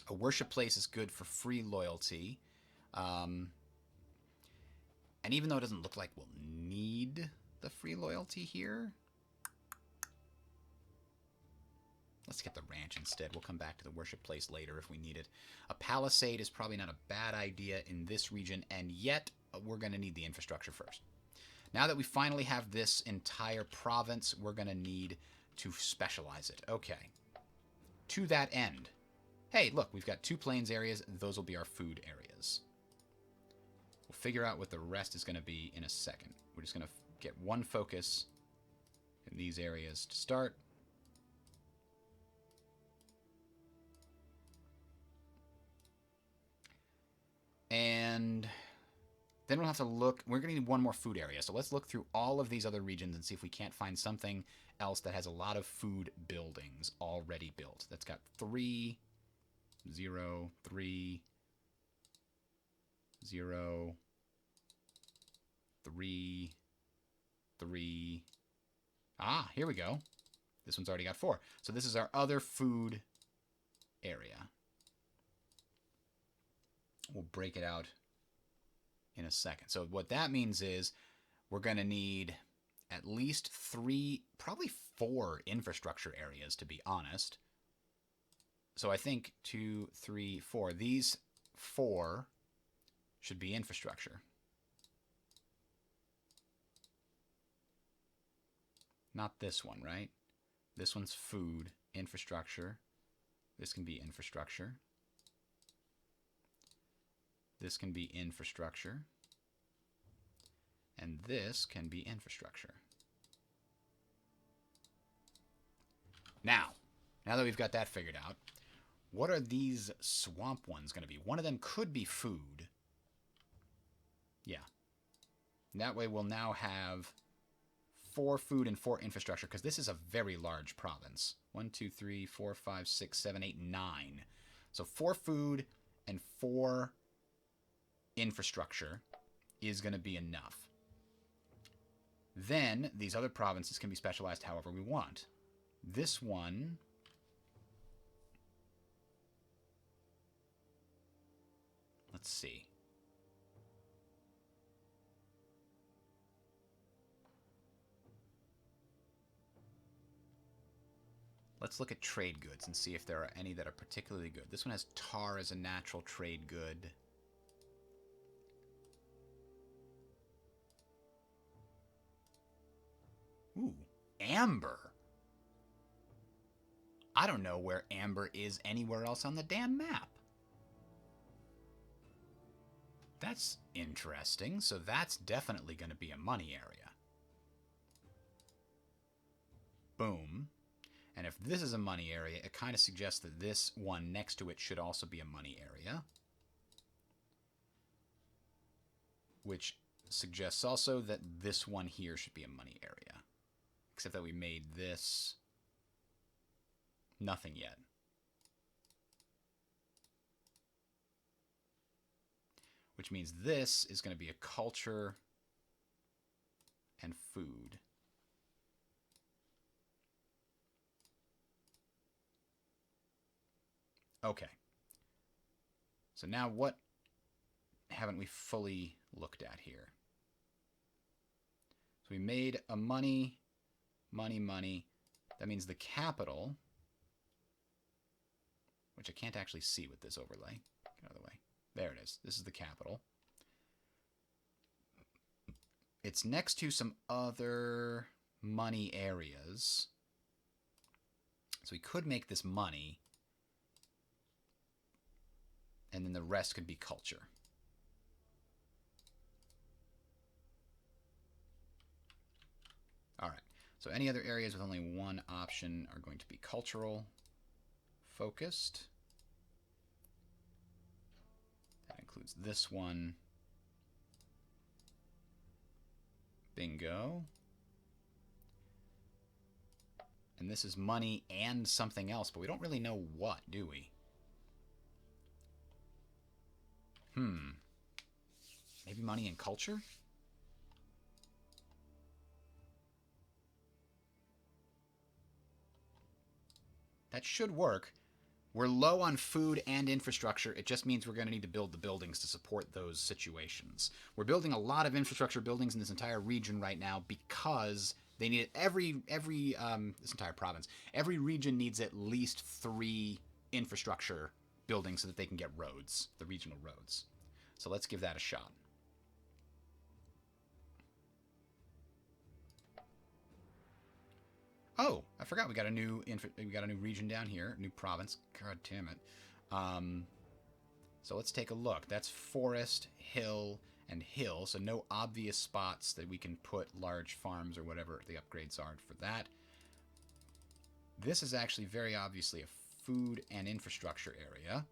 A worship place is good for free loyalty. And even though it doesn't look like we'll need the free loyalty here, let's get the ranch instead. We'll come back to the worship place later if we need it. A palisade is probably not a bad idea in this region, and yet we're going to need the infrastructure first. Now that we finally have this entire province, we're going to need to specialize it. Okay. To that end, hey, look, we've got 2 plains areas. Those will be our food areas. We'll figure out what the rest is going to be in a second. We're just going to get one focus in these areas to start. And then we'll have to look. We're going to need one more food area. So let's look through all of these other regions and see if we can't find something else that has a lot of food buildings already built. That's got 3, 0, 3, 0, 3, 3. Ah, here we go. This one's already got 4. So this is our other food area. We'll break it out in a second. So what that means is we're going to need at least 3, probably 4 infrastructure areas, to be honest. So I think 2, 3, 4. These 4 should be infrastructure. Not this one, right? This one's food, infrastructure. This can be infrastructure. This can be infrastructure. And this can be infrastructure. Now that we've got that figured out, what are these swamp ones going to be? One of them could be food. Yeah. That way we'll now have 4 food and 4 infrastructure, because this is a very large province. 1, 2, 3, 4, 5, 6, 7, 8, 9. So 4 food and 4 infrastructure is going to be enough. Then these other provinces can be specialized however we want. This one, let's see. Let's look at trade goods and see if there are any that are particularly good. This one has tar as a natural trade good. Ooh, amber. I don't know where amber is anywhere else on the damn map. That's interesting. So that's definitely going to be a money area. Boom. And if this is a money area, it kind of suggests that this one next to it should also be a money area. Which suggests also that this one here should be a money area. Except that we made this nothing yet. Which means this is going to be a culture and food. Okay. So now what haven't we fully looked at here? So we made a money. That means the capital, which I can't actually see with this overlay. Get out of the way. There it is. This is the capital. It's next to some other money areas. So we could make this money. And then the rest could be culture. All right. So any other areas with only one option are going to be cultural focused. That includes this one. Bingo. And this is money and something else, but we don't really know what, do we? Maybe money and culture? That should work. We're low on food and infrastructure. It just means we're going to need to build the buildings to support those situations. We're building a lot of infrastructure buildings in this entire region right now because they need it. This entire province. Every region needs at least 3 infrastructure buildings so that they can get roads, the regional roads. So let's give that a shot. Oh, I forgot we got a new region down here, new province. God damn it. So let's take a look. That's forest, hill, and hill. So no obvious spots that we can put large farms or whatever the upgrades are for that. This is actually very obviously a food and infrastructure area.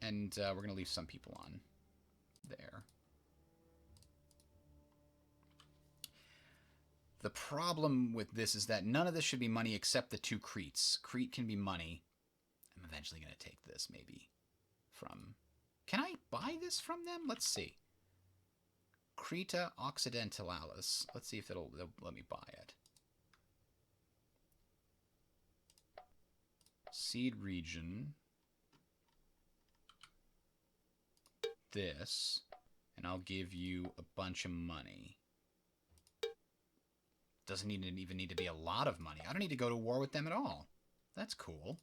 and we're going to leave some people on there. The problem with this is that none of this should be money except the 2 Cretes. Crete can be money. I'm eventually going to take this, maybe, from... Can I buy this from them? Let's see. Creta Occidentalis. Let's see if they'll let me buy it. Seed region. This. And I'll give you a bunch of money. Doesn't even need to be a lot of money. I don't need to go to war with them at all. That's cool.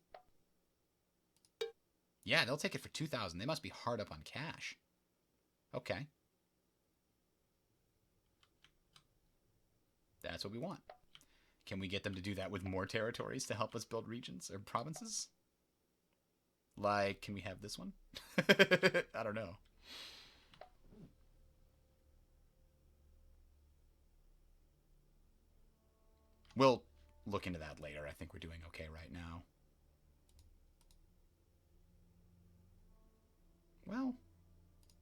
Yeah, they'll take it for 2,000. They must be hard up on cash. Okay. That's what we want. Can we get them to do that with more territories to help us build regions or provinces? Like, can we have this one? I don't know. We'll look into that later. I think we're doing okay right now. Well,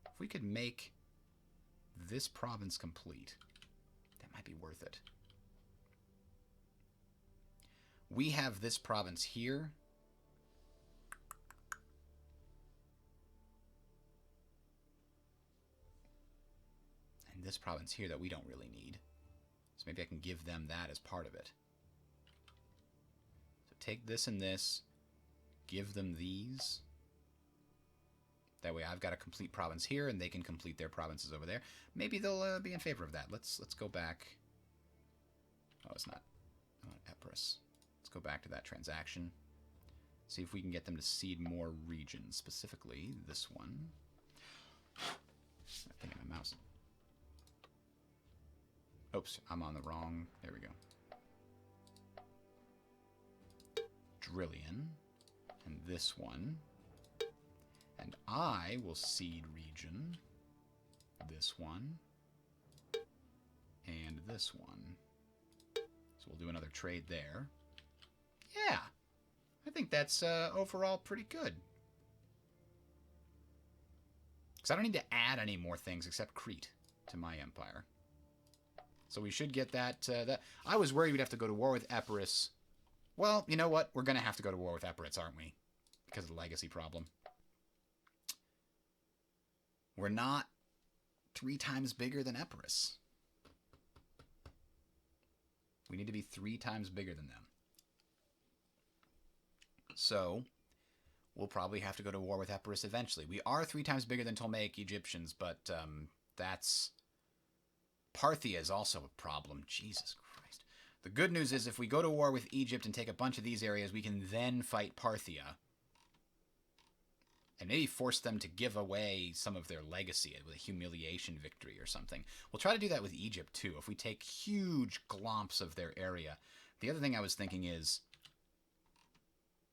if we could make this province complete, that might be worth it. We have this province here. And this province here that we don't really need. So maybe I can give them that as part of it. So take this and this. Give them these. That way I've got a complete province here, and they can complete their provinces over there. Maybe they'll be in favor of that. Let's go back. Oh, it's not. I want Epirus. Let's go back to that transaction. See if we can get them to cede more regions. Specifically, this one. That thing in my mouse. Oops, I'm on the wrong... There we go. Drillion. And this one. And I will cede region. This one. And this one. So we'll do another trade there. Yeah. I think that's overall pretty good. Because I don't need to add any more things except Crete to my empire. So we should get that... I was worried we'd have to go to war with Epirus. Well, you know what? We're going to have to go to war with Epirus, aren't we? Because of the legacy problem. We're not 3 times bigger than Epirus. We need to be 3 times bigger than them. So, we'll probably have to go to war with Epirus eventually. We are 3 times bigger than Ptolemaic Egyptians, but that's... Parthia is also a problem. Jesus Christ. The good news is if we go to war with Egypt and take a bunch of these areas, we can then fight Parthia. And maybe force them to give away some of their legacy with a humiliation victory or something. We'll try to do that with Egypt, too, if we take huge glomps of their area. The other thing I was thinking is,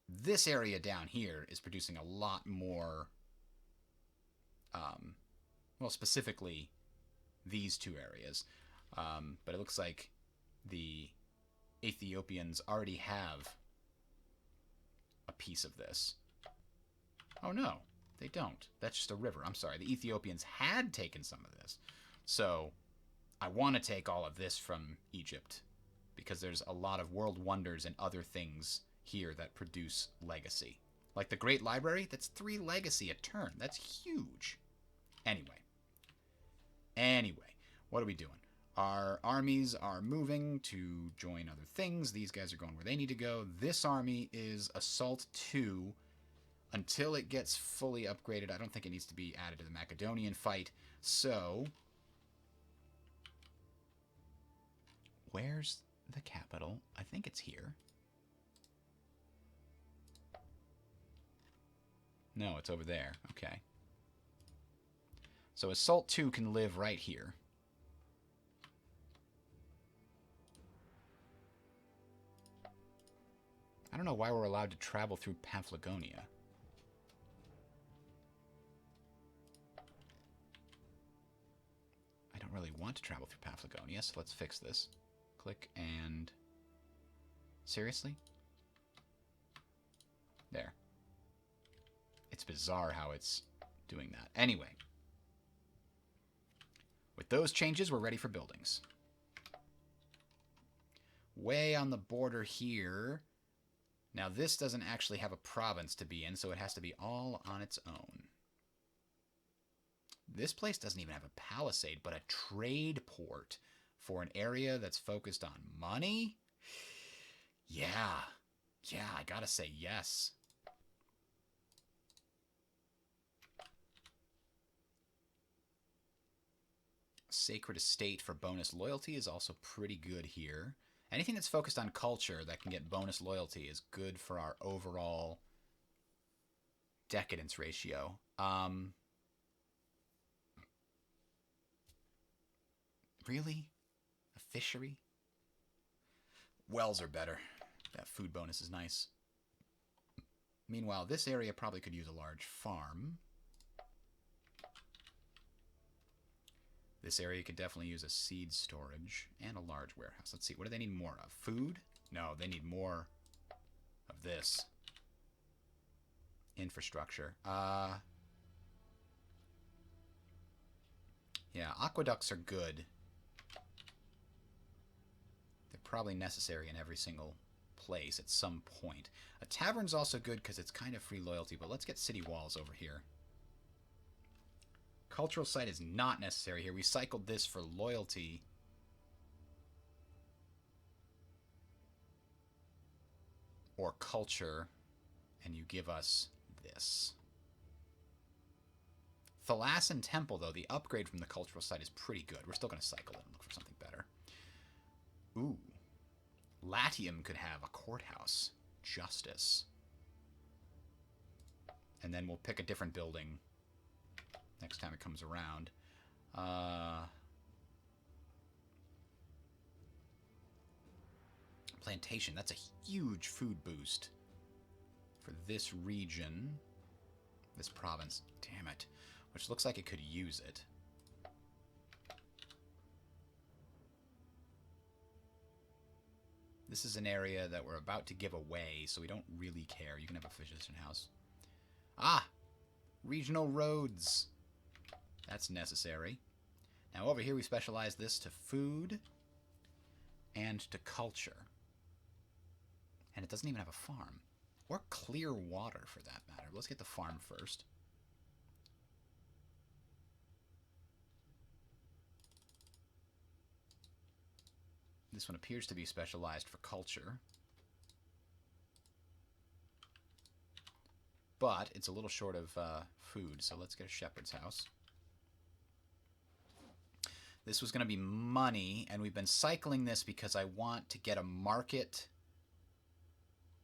this area down here is producing a lot more, well, specifically these 2 areas. But it looks like the Ethiopians already have a piece of this. Oh, no, they don't. That's just a river. I'm sorry. The Ethiopians had taken some of this. So I want to take all of this from Egypt because there's a lot of world wonders and other things here that produce legacy. Like the Great Library, that's 3 legacy a turn. That's huge. Anyway, what are we doing? Our armies are moving to join other things. These guys are going where they need to go. This army is Assault 2. Until it gets fully upgraded, I don't think it needs to be added to the Macedonian fight. So, where's the capital? I think it's here. No, it's over there. Okay. So Assault 2 can live right here. I don't know why we're allowed to travel through Paphlagonia. I don't really want to travel through Paphlagonia, so let's fix this. Click and... Seriously? There. It's bizarre how it's doing that. Anyway, with those changes, we're ready for buildings. Way on the border here. Now, this doesn't actually have a province to be in, so it has to be all on its own. This place doesn't even have a palisade, but a trade port for an area that's focused on money? Yeah. Yeah, I gotta say yes. Sacred Estate for bonus loyalty is also pretty good here. Anything that's focused on culture that can get bonus loyalty is good for our overall decadence ratio. Really? A fishery? Wells are better. That food bonus is nice. Meanwhile, this area probably could use a large farm. This area could definitely use a seed storage and a large warehouse. Let's see, what do they need more of? Food? No, they need more of this. Infrastructure. Yeah, aqueducts are good. They're probably necessary in every single place at some point. A tavern's also good because it's kind of free loyalty, but let's get city walls over here. Cultural site is not necessary here. We cycled this for loyalty. Or culture, and you give us this. Thalassan Temple, though, the upgrade from the cultural site is pretty good. We're still going to cycle it and look for something better. Ooh. Latium could have a courthouse. Justice. And then we'll pick a different building next time it comes around. Plantation, that's a huge food boost for this region. This province. Damn it. Which looks like it could use it. This is an area that we're about to give away, so we don't really care. You can have a physician house. Ah! Regional roads. That's necessary. Now over here we specialize this to food and to culture. And it doesn't even have a farm. Or clear water, for that matter. Let's get the farm first. This one appears to be specialized for culture. But it's a little short of food, so let's get a shepherd's house. This was going to be money, and we've been cycling this because I want to get a market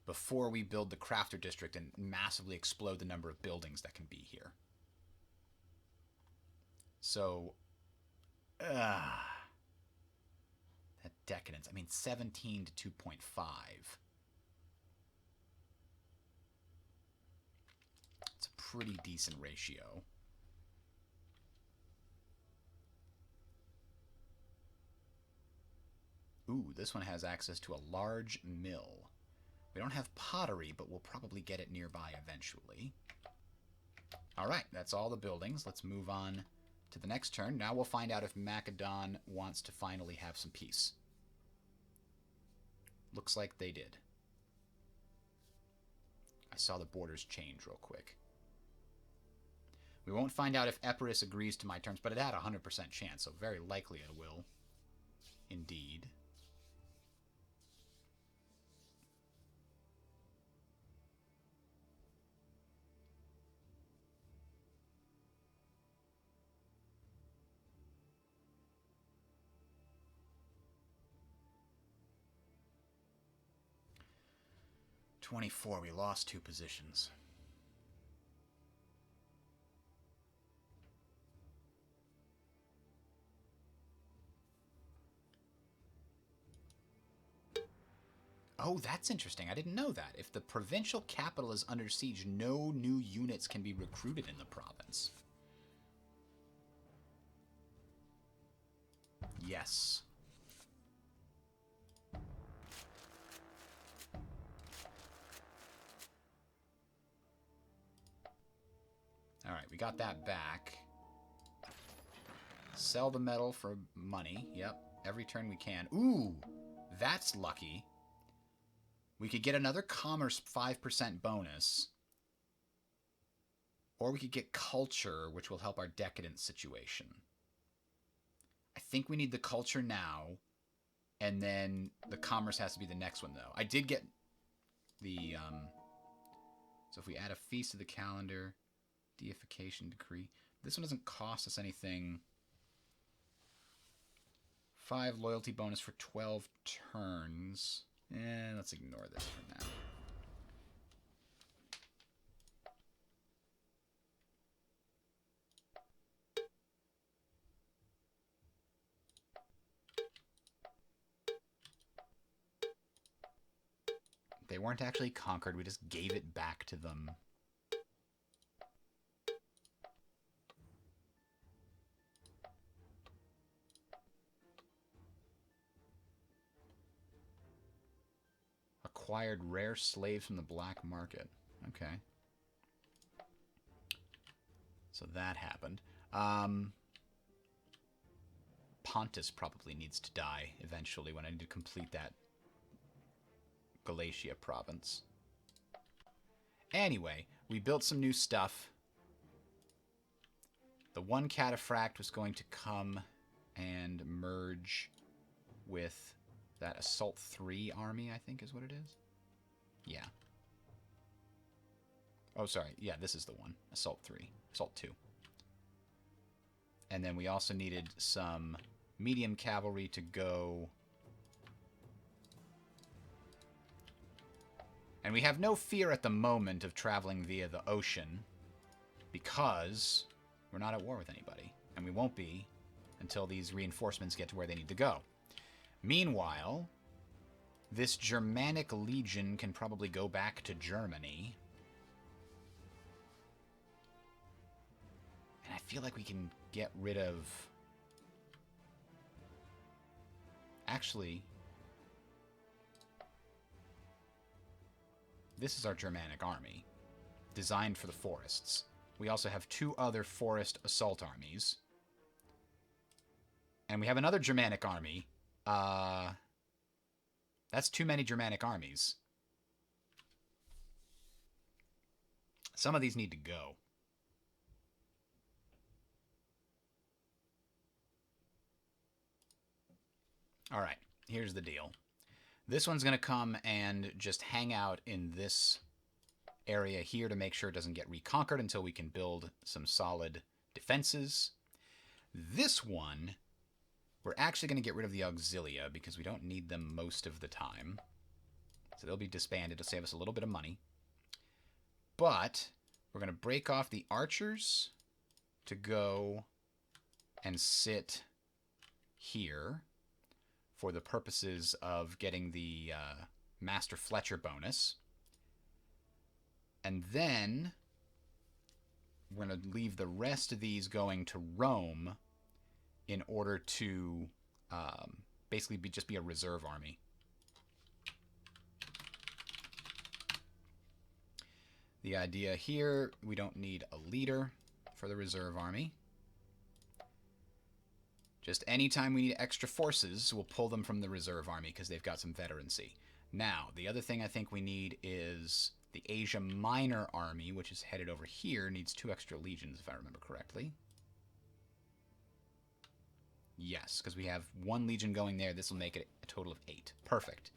before we build the crafter district and massively explode the number of buildings that can be here. So, that decadence. I mean, 17 to 2.5. It's a pretty decent ratio. Ooh, this one has access to a large mill. We don't have pottery, but we'll probably get it nearby eventually. Alright, that's all the buildings. Let's move on to the next turn. Now we'll find out if Macedon wants to finally have some peace. Looks like they did. I saw the borders change real quick. We won't find out if Epirus agrees to my terms, but it had a 100% chance, so very likely it will. Indeed. '24, we lost 2 positions. Oh, that's interesting. I didn't know that. If the provincial capital is under siege, no new units can be recruited in the province. Yes. Alright, we got that back. Sell the metal for money. Yep, every turn we can. Ooh, that's lucky. We could get another commerce 5% bonus. Or we could get culture, which will help our decadent situation. I think we need the culture now. And then the commerce has to be the next one, though. I did get the... So if we add a feast to the calendar, deification decree. This one doesn't cost us anything. 5 loyalty bonus for 12 turns. Let's ignore this for now. They weren't actually conquered, we just gave it back to them. Acquired rare slaves from the black market. Okay. So that happened. Pontus probably needs to die eventually when I need to complete that Galatia province. Anyway, we built some new stuff. The one cataphract was going to come and merge with that Assault 3 army, I think is what it is. Yeah. Oh, sorry. Yeah, this is the one. Assault 3. Assault 2. And then we also needed some medium cavalry to go... And we have no fear at the moment of traveling via the ocean because we're not at war with anybody. And we won't be until these reinforcements get to where they need to go. Meanwhile, this Germanic legion can probably go back to Germany. And I feel like we can get rid of... Actually... This is our Germanic army, designed for the forests. We also have 2 other forest assault armies. And we have another Germanic army. That's too many Germanic armies. Some of these need to go. Alright, here's the deal. This one's going to come and just hang out in this area here to make sure it doesn't get reconquered until we can build some solid defenses. This one, we're actually going to get rid of the Auxilia because we don't need them most of the time. So they'll be disbanded to save us a little bit of money. But we're going to break off the archers to go and sit here for the purposes of getting the Master Fletcher bonus. And then we're going to leave the rest of these going to Rome in order to basically just be a reserve army. The idea here, we don't need a leader for the reserve army. Just anytime we need extra forces, we'll pull them from the reserve army because they've got some veterancy. Now, the other thing I think we need is the Asia Minor army, which is headed over here, needs 2 extra legions, if I remember correctly. Yes, because we have 1 legion going there. This will make it a total of 8. Perfect.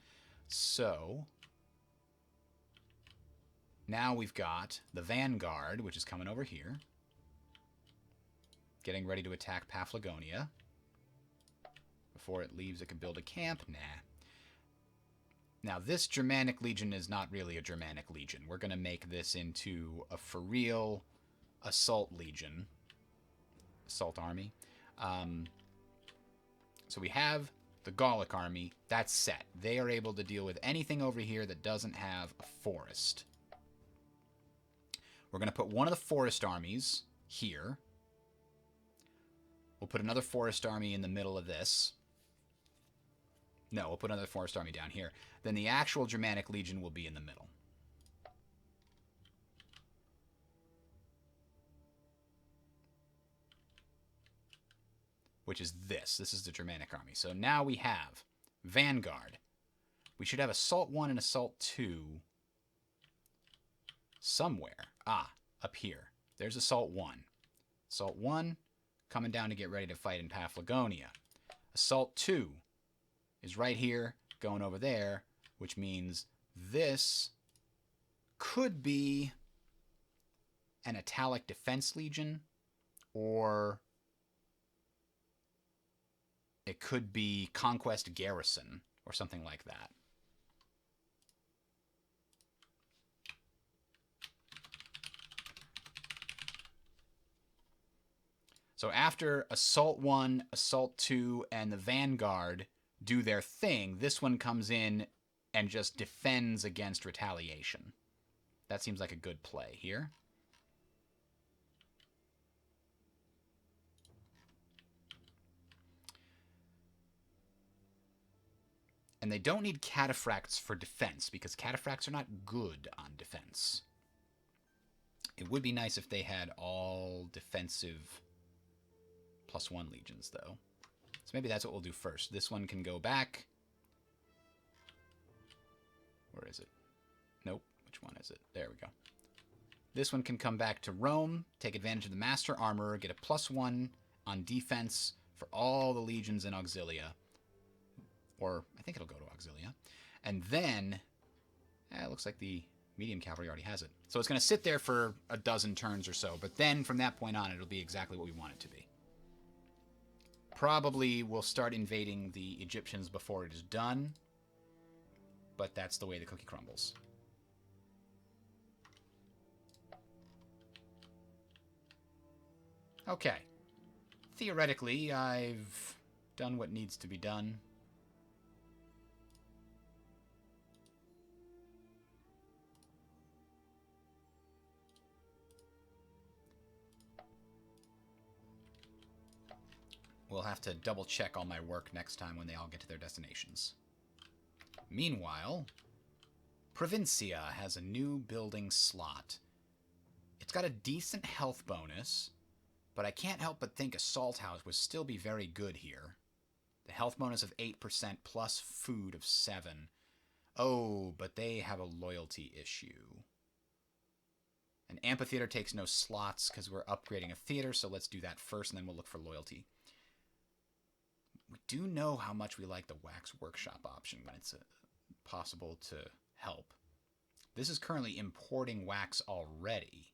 So, now we've got the Vanguard, which is coming over here. Getting ready to attack Paphlagonia. Before it leaves, it can build a camp. Nah. Now, this Germanic Legion is not really a Germanic Legion. We're going to make this into a for real Assault Legion. Assault Army. So we have the Gallic Army. That's set. They are able to deal with anything over here that doesn't have a forest. We're going to put one of the forest armies here. We'll put another forest army in the middle of this. No, we'll put another forest army down here. Then the actual Germanic Legion will be in the middle. which is this. This is the Germanic army. So now we have Vanguard. We should have Assault 1 and Assault 2 somewhere. Ah, up here. There's Assault 1. Assault 1 coming down to get ready to fight in Paphlagonia. Assault 2 is right here, going over there, which means this could be an Italic Defense Legion, or it could be Conquest Garrison, or something like that. So after Assault 1, Assault 2, and the Vanguard do their thing, this one comes in and just defends against retaliation. That seems like a good play here. And they don't need cataphracts for defense, because cataphracts are not good on defense. It would be nice if they had all defensive +1 legions, though. So maybe that's what we'll do first. This one can go back. Where is it? Nope. Which one is it? There we go. This one can come back to Rome, take advantage of the Master Armorer, get a +1 on defense for all the legions in Auxilia. Or, I think it'll go to Auxilia. And then, it looks like the medium cavalry already has it. So it's going to sit there for a dozen turns or so, but then from that point on, it'll be exactly what we want it to be. Probably we'll start invading the Egyptians before it is done, but that's the way the cookie crumbles. Okay. Theoretically, I've done what needs to be done. We'll have to double check all my work next time when they all get to their destinations. Meanwhile, Provincia has a new building slot. It's got a decent health bonus, but I can't help but think Assault House would still be very good here. The health bonus of 8% plus food of 7. Oh, but they have a loyalty issue. An amphitheater takes no slots because we're upgrading a theater, so let's do that first, and then we'll look for loyalty. We do know how much we like the wax workshop option when it's possible to help. This is currently importing wax already.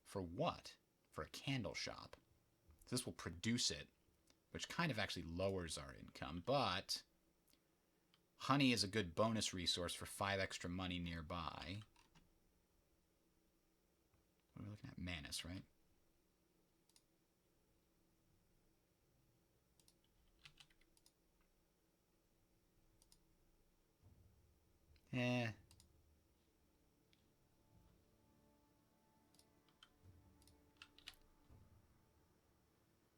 For what? For a candle shop. This will produce it, which kind of actually lowers our income, but honey is a good bonus resource for 5 extra money nearby. What are we looking at? Manus, right? Eh.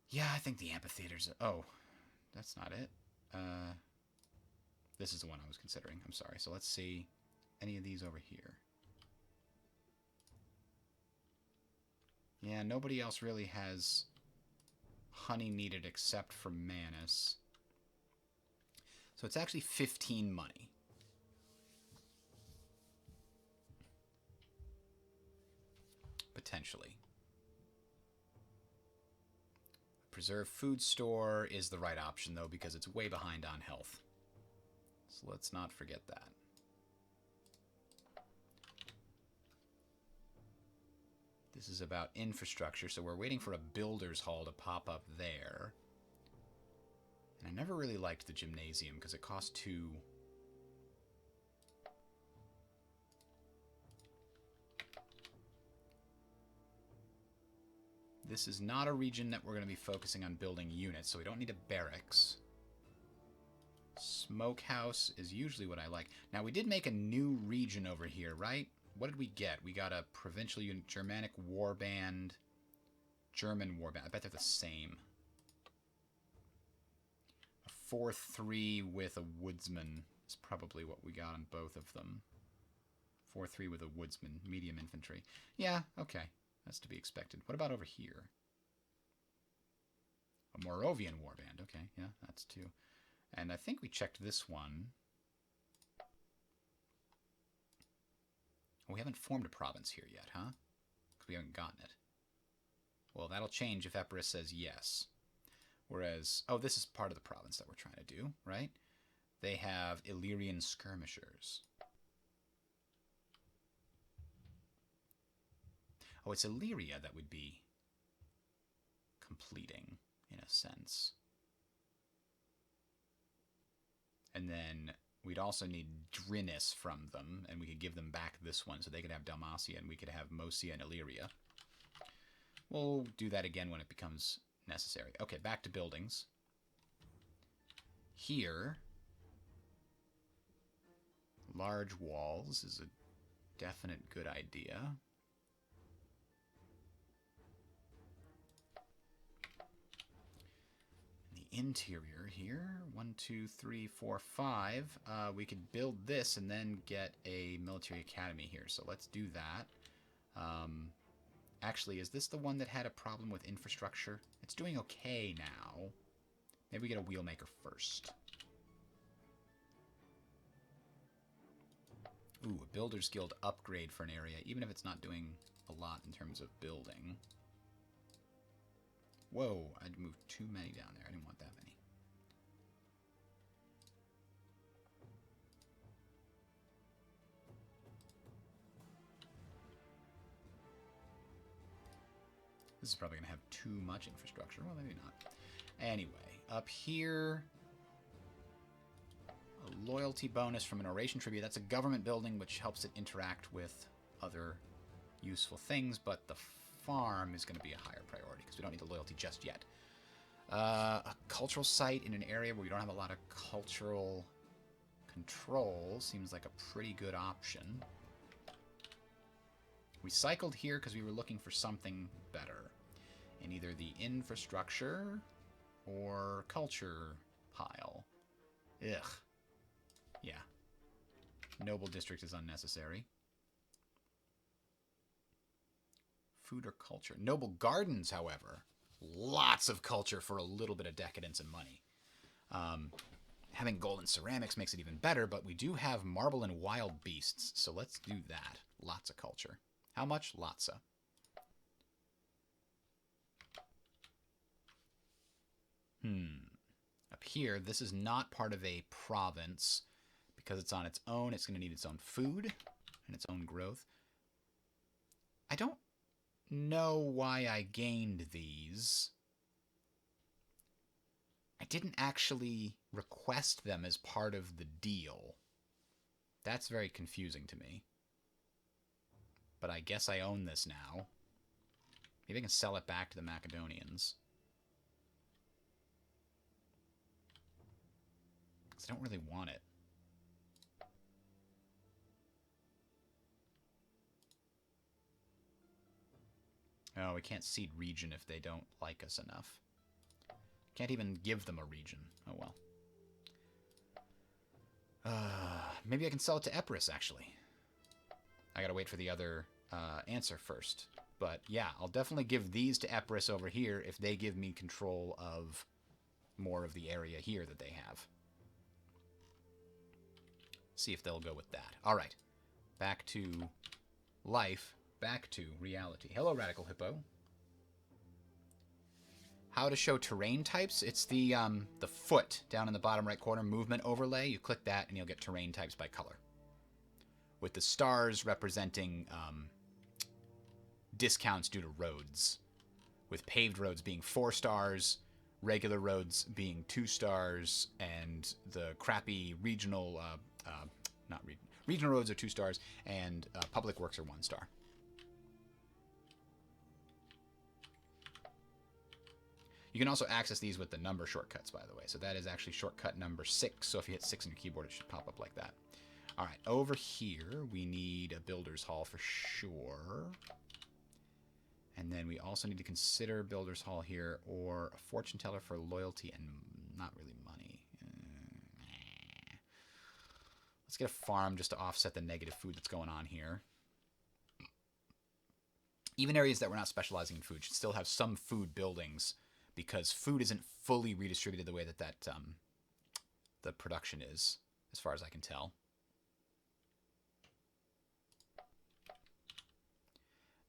Yeah, I think the amphitheaters. Oh, that's not it. This is the one I was considering. I'm sorry. So let's see any of these over here. Yeah, nobody else really has honey needed except for Manus. So it's actually 15 money. Potentially. Preserve food store is the right option, though, because it's way behind on health. So let's not forget that. This is about infrastructure, so we're waiting for a builder's hall to pop up there. And I never really liked the gymnasium because it cost 2. This is not a region that we're going to be focusing on building units, so we don't need a barracks. Smokehouse is usually what I like. Now, we did make a new region over here, right? What did we get? We got a provincial unit, Germanic warband, German warband. I bet they're the same. A 4-3 with a woodsman is probably what we got on both of them. 4-3 with a woodsman, medium infantry. Yeah, okay. That's to be expected. What about over here? A A Moravian warband. Okay, yeah, that's 2. And I think we checked this one. We haven't formed a province here yet, huh? Because we haven't gotten it. Well, that'll change if Epirus says yes. Whereas, oh, this is part of the province that we're trying to do, right? They have Illyrian skirmishers. Oh, it's Illyria that would be completing, in a sense. And then we'd also need Drinnis from them, and we could give them back this one, so they could have Dalmatia, and we could have Mosia and Illyria. We'll do that again when it becomes necessary. Okay, back to buildings. Here, large walls is a definite good idea. The interior here, 1, 2, 3, 4, 5. We could build this and then get a military academy here. So let's do that. Actually, is this the one that had a problem with infrastructure? It's doing okay now. Maybe we get a wheelmaker first. Ooh, a Builder's Guild upgrade for an area, even if it's not doing a lot in terms of building. Whoa, I'd moved too many down there. I didn't want that many. This is probably going to have too much infrastructure. Well, maybe not. Anyway, up here, a loyalty bonus from an oration tribute. That's a government building, which helps it interact with other useful things, but the farm is going to be a higher priority because we don't need the loyalty just yet. A cultural site in an area where we don't have a lot of cultural control seems like a pretty good option. We cycled here because we were looking for something better in either the infrastructure or culture pile. Ugh. Yeah. Noble district is unnecessary. Food or culture. Noble gardens, however. Lots of culture for a little bit of decadence and money. Having gold and ceramics makes it even better, but we do have marble and wild beasts, so let's do that. Lots of culture. How much? Lots of. Up here, this is not part of a province. Because it's on its own, it's going to need its own food and its own growth. I don't know why I gained these. I didn't actually request them as part of the deal. That's very confusing to me. But I guess I own this now. Maybe I can sell it back to the Macedonians. Because I don't really want it. Oh, we can't cede region if they don't like us enough. Can't even give them a region. Oh, well. Maybe I can sell it to Epirus, actually. I gotta wait for the other answer first. But, yeah, I'll definitely give these to Epirus over here if they give me control of more of the area here that they have. See if they'll go with that. All right. Back to life. Back to reality. Hello, Radical Hippo. How to show terrain types. It's the foot down in the bottom right corner, movement overlay. You click that and you'll get terrain types by color. With the stars representing discounts due to roads. With paved roads being 4 stars, regular roads being 2 stars, and the crappy regional, regional roads are 2 stars, and public works are 1 star. You can also access these with the number shortcuts, by the way. So that is actually shortcut number 6. So if you hit 6 on your keyboard, it should pop up like that. All right, over here, we need a builder's hall for sure. And then we also need to consider builder's hall here or a fortune teller for loyalty and not really money. Let's get a farm just to offset the negative food that's going on here. Even areas that we're not specializing in food should still have some food buildings because food isn't fully redistributed the way that the production is, as far as I can tell.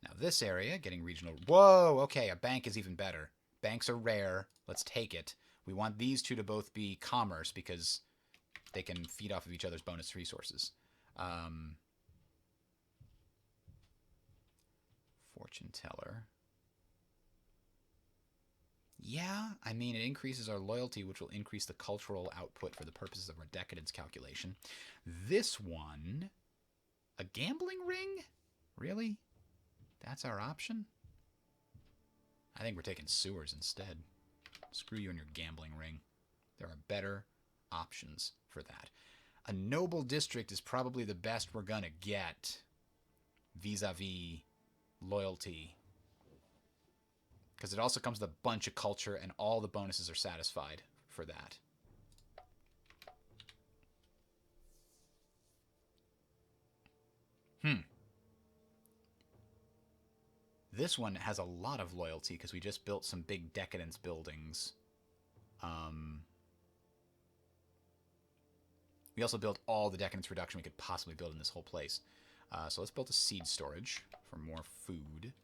Now this area, getting regional... Whoa, okay, a bank is even better. Banks are rare. Let's take it. We want these two to both be commerce because they can feed off of each other's bonus resources. Fortune teller. Yeah, I mean, it increases our loyalty, which will increase the cultural output for the purposes of our decadence calculation. This one, a gambling ring? Really? That's our option? I think we're taking sewers instead. Screw you and your gambling ring. There are better options for that. A noble district is probably the best we're gonna get vis-a-vis loyalty. Because it also comes with a bunch of culture, and all the bonuses are satisfied for that. This one has a lot of loyalty, because we just built some big decadence buildings. We also built all the decadence reduction we could possibly build in this whole place. So let's build a seed storage for more food.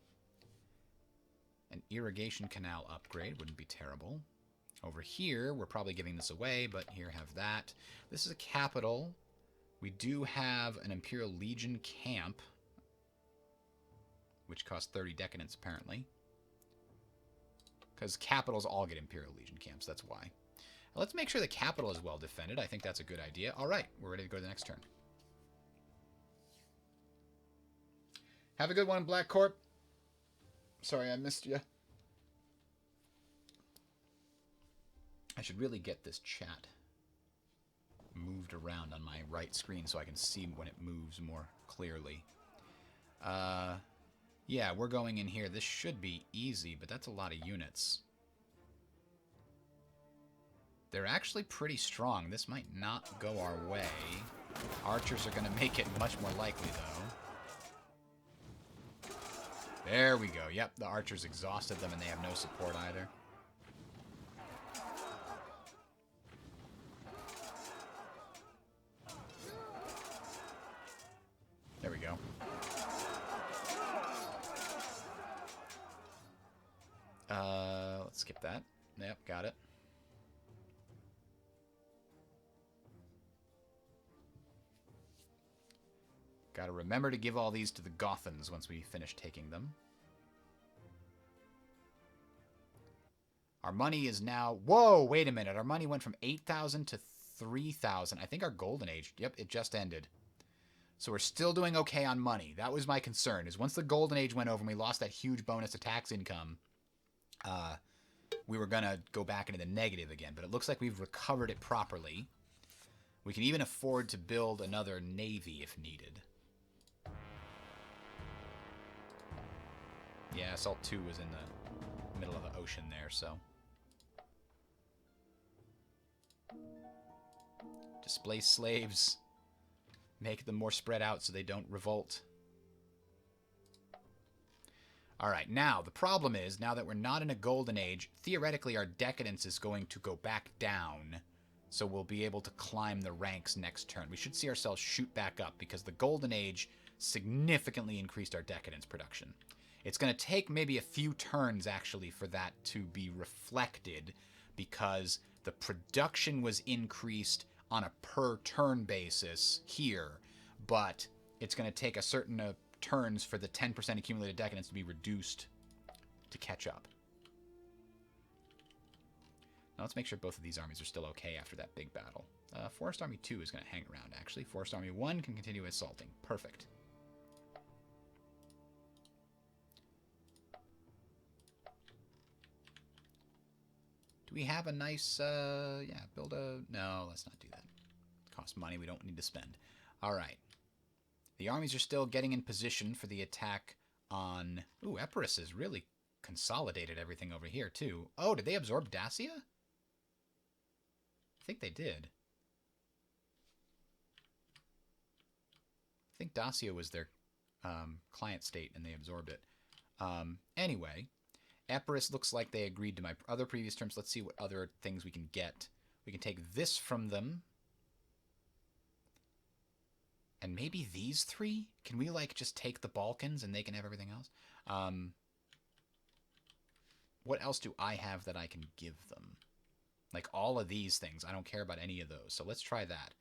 An irrigation canal upgrade wouldn't be terrible. Over here, we're probably giving this away, but here, have that. This is a capital. We do have an Imperial Legion camp, which costs 30 decadence, apparently. Because capitals all get Imperial Legion camps, that's why. Let's make sure the capital is well defended. I think that's a good idea. All right, we're ready to go to the next turn. Have a good one, Black Corp. Sorry I missed you. I should really get this chat moved around on my right screen so I can see when it moves more clearly. Yeah, we're going in here. This should be easy, but that's a lot of units. They're actually pretty strong. This might not go our way. Archers are going to make it much more likely, though. There we go. Yep, the archers exhausted them, and they have no support either. There we go. Let's skip that. Yep, got it. Gotta remember to give all these to the Gothans once we finish taking them. Our money is now... Whoa, wait a minute. Our money went from 8,000 to 3,000. I think our golden age... Yep, it just ended. So we're still doing okay on money. That was my concern, is once the golden age went over and we lost that huge bonus to tax income, we were going to go back into the negative again. But it looks like we've recovered it properly. We can even afford to build another navy if needed. Yeah, Assault 2 was in the middle of the ocean there, so... Displace slaves. Make them more spread out so they don't revolt. Alright, now, the problem is, now that we're not in a golden age, theoretically our decadence is going to go back down, so we'll be able to climb the ranks next turn. We should see ourselves shoot back up, because the golden age significantly increased our decadence production. It's going to take maybe a few turns, actually, for that to be reflected, because the production was increased on a per-turn basis here, but it's going to take a certain turns for the 10% accumulated decadence to be reduced to catch up. Now let's make sure both of these armies are still okay after that big battle. Forest Army 2 is going to hang around, actually. Forest Army 1 can continue assaulting. Perfect. Do we have a nice, yeah, build a... No, let's not do that. It costs money we don't need to spend. All right. The armies are still getting in position for the attack on... Ooh, Epirus has really consolidated everything over here, too. Oh, did they absorb Dacia? I think they did. I think Dacia was their client state, and they absorbed it. Anyway, Epirus looks like they agreed to my other previous terms. Let's see what other things we can get. We can take this from them. And maybe these three? Can we, like, just take the Balkans and they can have everything else? What else do I have that I can give them? Like, all of these things. I don't care about any of those. So let's try that.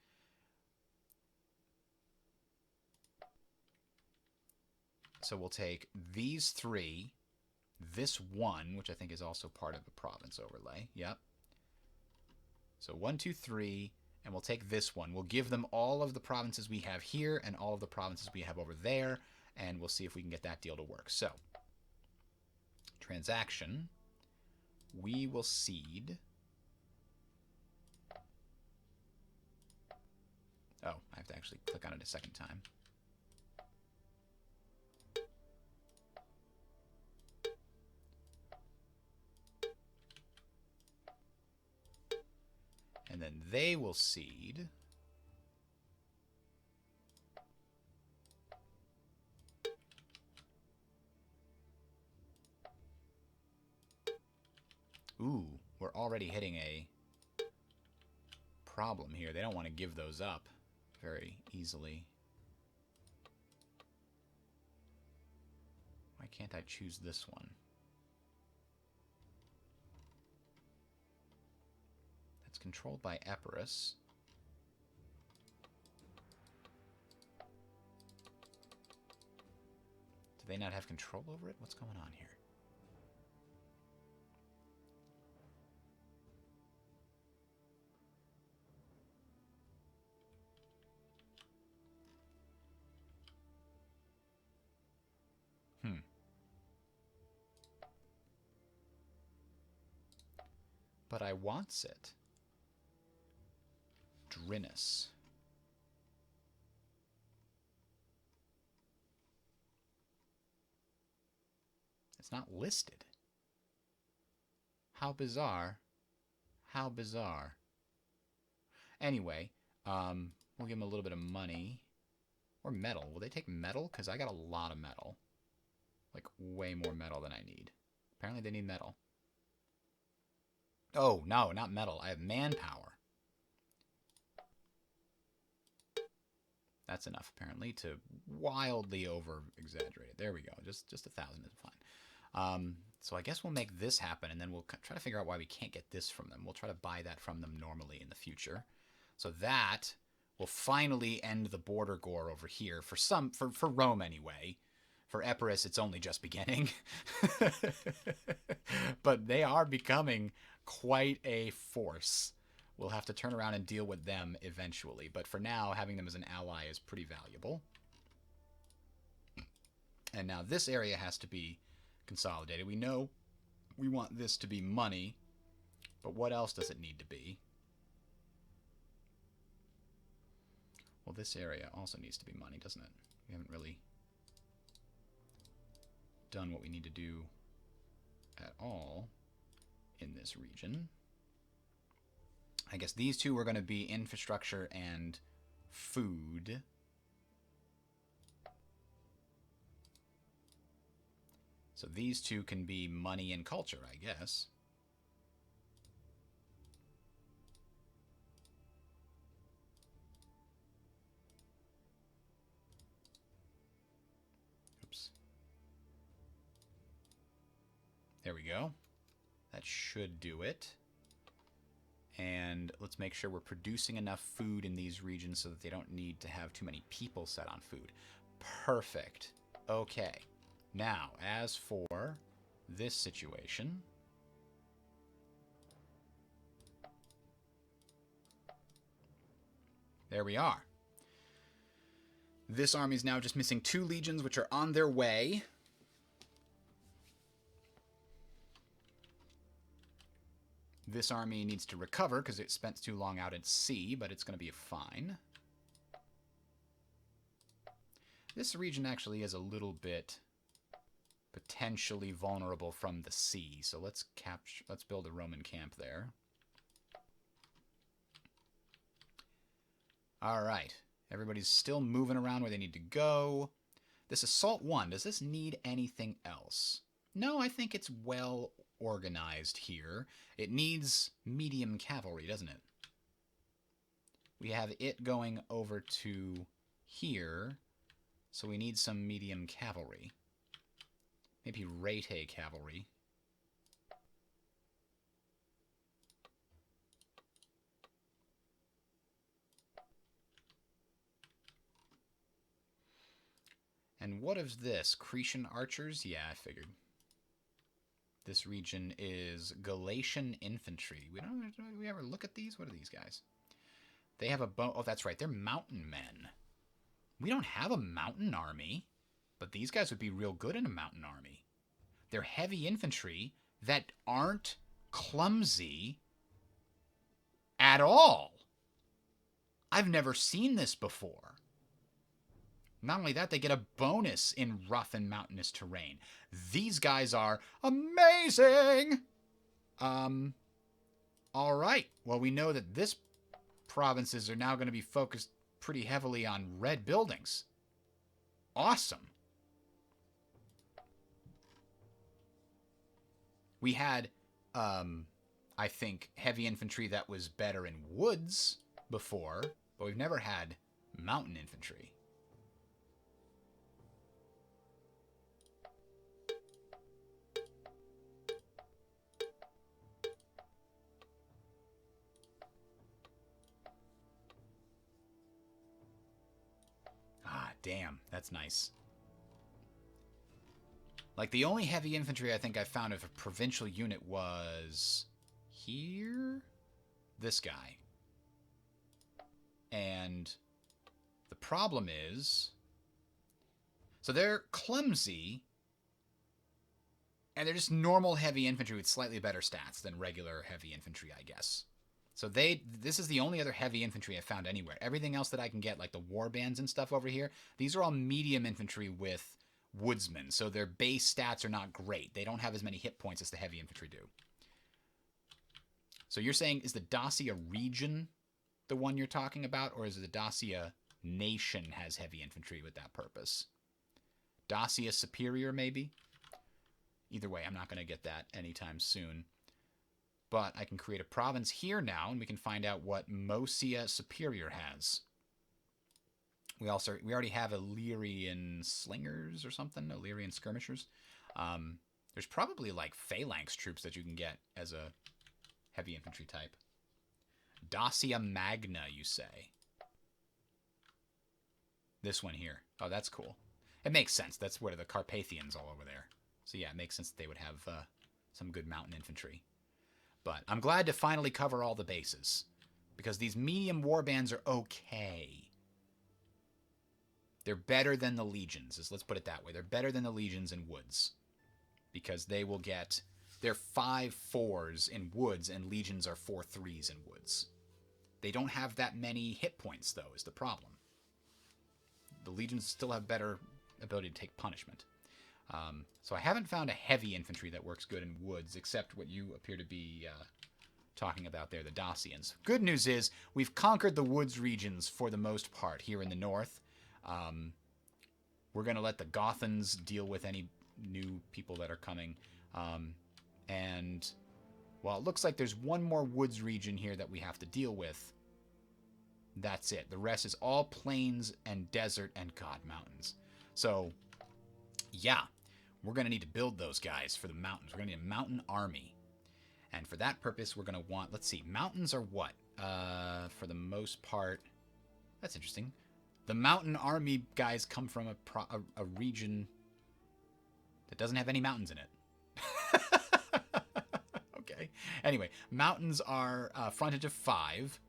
So we'll take these three, this one, which I think is also part of the province overlay. Yep. So 1, 2, 3, and we'll take this one. We'll give them all of the provinces we have here and all of the provinces we have over there, and we'll see if we can get that deal to work. So, transaction. We will cede. Oh, I have to actually click on it a second time. And then they will cede. Ooh, we're already hitting a problem here. They don't want to give those up very easily. Why can't I choose this one? That's controlled by Epirus. Do they not have control over it? What's going on here? But I wants it. Drinus. It's not listed. How bizarre. How bizarre. Anyway, we'll give them a little bit of money. Or metal. Will they take metal? Because I got a lot of metal. Like, way more metal than I need. Apparently they need metal. Oh, no, not metal. I have manpower. That's enough, apparently, to wildly over-exaggerate it. There we go. Just 1,000 is fine. So I guess we'll make this happen, and then we'll try to figure out why we can't get this from them. We'll try to buy that from them normally in the future. So that will finally end the border gore over here, for Rome anyway. For Epirus, it's only just beginning. But they are becoming quite a force. We'll have to turn around and deal with them eventually. But for now, having them as an ally is pretty valuable. And now this area has to be consolidated. We know we want this to be money, but what else does it need to be? Well, this area also needs to be money, doesn't it? We haven't really done what we need to do at all in this region. I guess these two are going to be infrastructure and food. So these two can be money and culture, I guess. Oops. There we go. That should do it. And let's make sure we're producing enough food in these regions so that they don't need to have too many people set on food. Perfect. Okay. Now, as for this situation, there we are. This army is now just missing 2 legions, which are on their way. This army needs to recover because it spent too long out at sea, but it's going to be fine. This region actually is a little bit potentially vulnerable from the sea, so let's build a Roman camp there. All right, everybody's still moving around where they need to go. This assault 1, does this need anything else? No, I think it's well organized here. It needs medium cavalry, doesn't it? We have it going over to here, so we need some medium cavalry. Maybe Rete cavalry. And what is this? Cretan archers? Yeah, I figured. This region is Galatian infantry. Do we ever look at these? What are these guys? They have a oh, that's right. They're mountain men. We don't have a mountain army, but these guys would be real good in a mountain army. They're heavy infantry that aren't clumsy at all. I've never seen this before. Not only that, they get a bonus in rough and mountainous terrain. These guys are amazing! All right. Well, we know that this provinces are now going to be focused pretty heavily on red buildings. Awesome. We had, I think, heavy infantry that was better in woods before, but we've never had mountain infantry. Ah, damn. That's nice. Like, the only heavy infantry I think I found of a provincial unit was here? This guy. And the problem is, so they're clumsy, and they're just normal heavy infantry with slightly better stats than regular heavy infantry, I guess. So this is the only other heavy infantry I found anywhere. Everything else that I can get, like the war bands and stuff over here, these are all medium infantry with woodsmen. So their base stats are not great. They don't have as many hit points as the heavy infantry do. So you're saying, is the Dacia region the one you're talking about, or is it the Dacia nation has heavy infantry with that purpose? Dacia Superior, maybe? Either way, I'm not going to get that anytime soon. But I can create a province here now, and we can find out what Mosia Superior has. We already have Illyrian slingers or something, Illyrian skirmishers. There's probably like phalanx troops that you can get as a heavy infantry type. Dacia Magna, you say? This one here. Oh, that's cool. It makes sense. That's where the Carpathians all over there. So yeah, it makes sense that they would have some good mountain infantry. But I'm glad to finally cover all the bases, because these medium warbands are okay. They're better than the legions. Let's put it that way. They're better than the legions in woods, because they will get... They're 5/4s in woods, and legions are 4/3s in woods. They don't have that many hit points, though, is the problem. The legions still have better ability to take punishment. So I haven't found a heavy infantry that works good in woods, except what you appear to be talking about there, the Dacians. Good news is we've conquered the woods regions for the most part here in the north. We're going to let the Gothans deal with any new people that are coming. And, well, it looks like there's one more woods region here that we have to deal with. That's it. The rest is all plains and desert and, God, mountains. So, yeah, we're going to need to build those guys for the mountains. We're going to need a mountain army. And for that purpose, we're going to want, let's see, mountains are what? For the most part, that's interesting. The mountain army guys come from a region that doesn't have any mountains in it. Okay. Anyway, mountains are frontage of 5.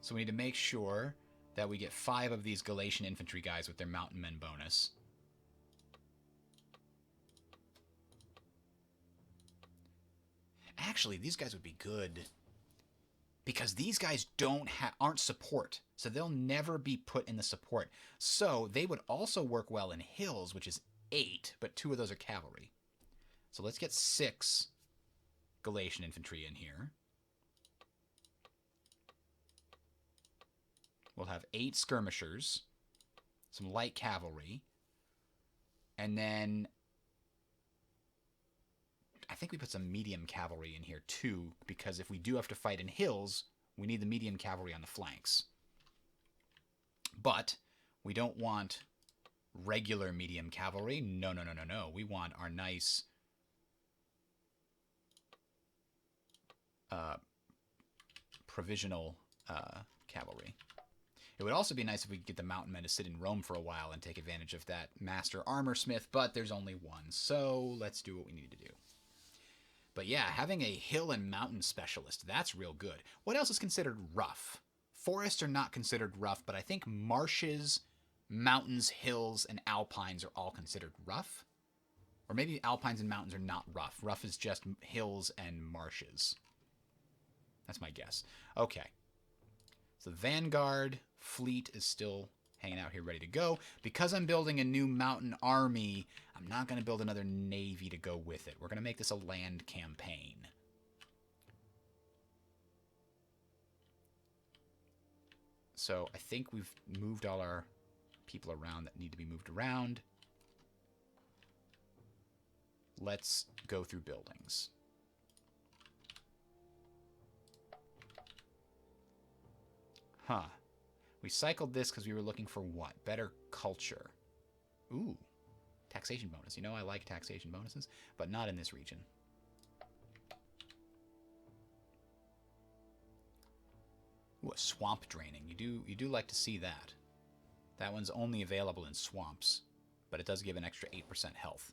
So we need to make sure that we get 5 of these Galatian infantry guys with their mountain men bonus. Actually, these guys would be good, because these guys aren't support, so they'll never be put in the support. So they would also work well in hills, which is 8, but 2 of those are cavalry. So let's get 6 Galatian infantry in here. We'll have 8 skirmishers, some light cavalry, and then I think we put some medium cavalry in here too, because if we do have to fight in hills, we need the medium cavalry on the flanks. But we don't want regular medium cavalry. No, no, no, no, no. We want our nice provisional cavalry. It would also be nice if we could get the mountain men to sit in Rome for a while and take advantage of that master armor smith, but there's only one, so let's do what we need to do. But yeah, having a hill and mountain specialist, that's real good. What else is considered rough? Forests are not considered rough, but I think marshes, mountains, hills, and alpines are all considered rough. Or maybe alpines and mountains are not rough. Rough is just hills and marshes. That's my guess. Okay. So the Vanguard fleet is still hanging out here ready to go. Because I'm building a new mountain army, I'm not going to build another navy to go with it. We're going to make this a land campaign. So I think we've moved all our people around that need to be moved around. Let's go through buildings. Huh. We cycled this because we were looking for what? Better culture. Ooh. Taxation bonus. You know I like taxation bonuses, but not in this region. Ooh, a swamp draining. You do like to see that. That one's only available in swamps, but it does give an extra 8% health.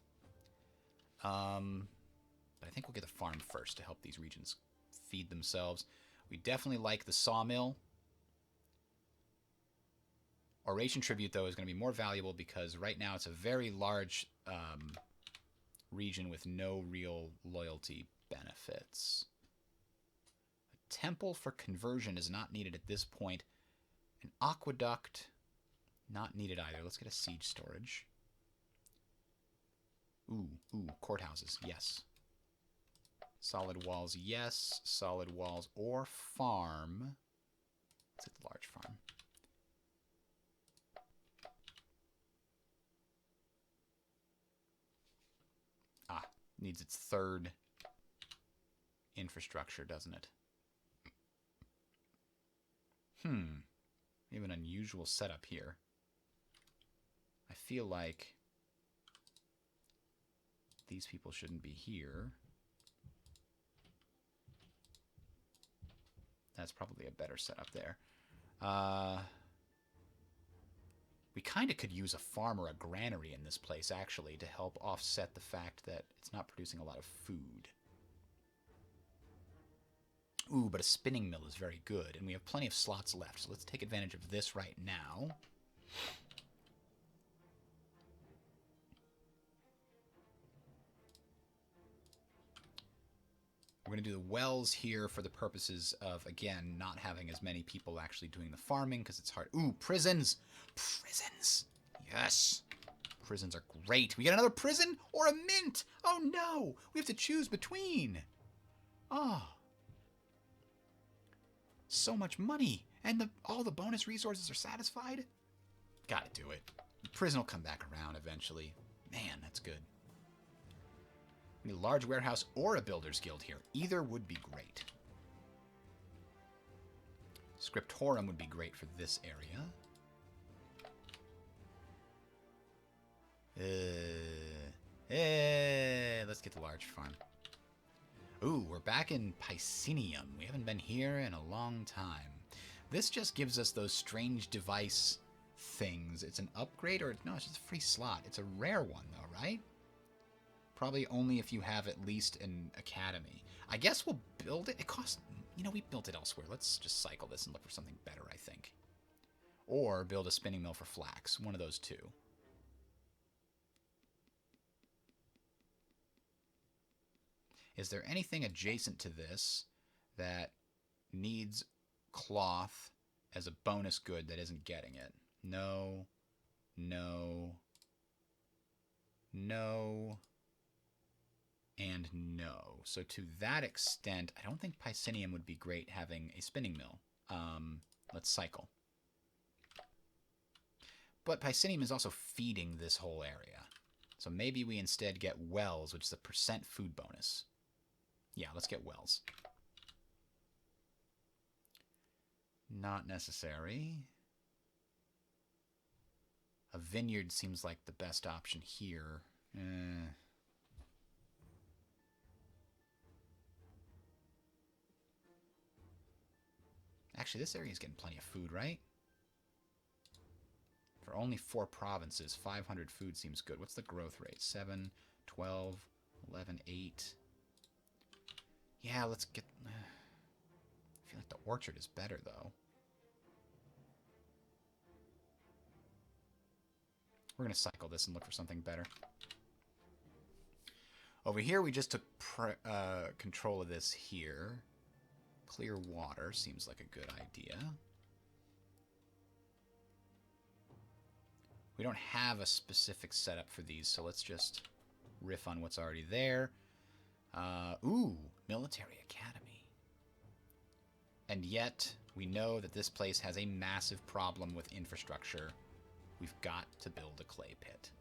But I think we'll get the farm first to help these regions feed themselves. We definitely like the sawmill. Oration Tribute, though, is going to be more valuable because right now it's a very large region with no real loyalty benefits. A temple for conversion is not needed at this point. An aqueduct, not needed either. Let's get a siege storage. Ooh, courthouses, yes. Solid walls, yes. Solid walls or farm. Let's get the large farm. Needs its third infrastructure, doesn't it? We have an unusual setup here. I feel like these people shouldn't be here. That's probably a better setup there. We kind of could use a farm or a granary in this place, actually, to help offset the fact that it's not producing a lot of food. Ooh, but a spinning mill is very good, and we have plenty of slots left, so let's take advantage of this right now. We're going to do the wells here for the purposes of, again, not having as many people actually doing the farming, because it's hard. Ooh, prisons! Prisons! Yes! Prisons are great. We get another prison or a mint! Oh no! We have to choose between! Oh. So much money! And all the bonus resources are satisfied? Gotta do it. The prison will come back around eventually. Man, that's good. We need a large warehouse or a builder's guild here. Either would be great. Scriptorum would be great for this area. Let's get the large farm. Ooh, we're back in Piscinium. We haven't been here in a long time. This just gives us those strange device things. It's an upgrade, or no, it's just a free slot. It's a rare one, though, right? Probably only if you have at least an academy. I guess we'll build it. It costs... You know, we built it elsewhere. Let's just cycle this and look for something better, I think. Or build a spinning mill for flax. One of those two. Is there anything adjacent to this that needs cloth as a bonus good that isn't getting it? No. No. No. And no. So to that extent, I don't think Piscinium would be great having a spinning mill. Let's cycle. But Piscinium is also feeding this whole area. So maybe we instead get wells, which is a % food bonus. Yeah, let's get wells. Not necessary. A vineyard seems like the best option here. Actually, this area is getting plenty of food, right? For only 4 provinces, 500 food seems good. What's the growth rate? 7, 12, 11, 8. Yeah, let's get... I feel like the orchard is better, though. We're going to cycle this and look for something better. Over here, we just took control of this here. Clear water seems like a good idea. We don't have a specific setup for these, so let's just riff on what's already there. Ooh, military academy. And yet, we know that this place has a massive problem with infrastructure. We've got to build a clay pit.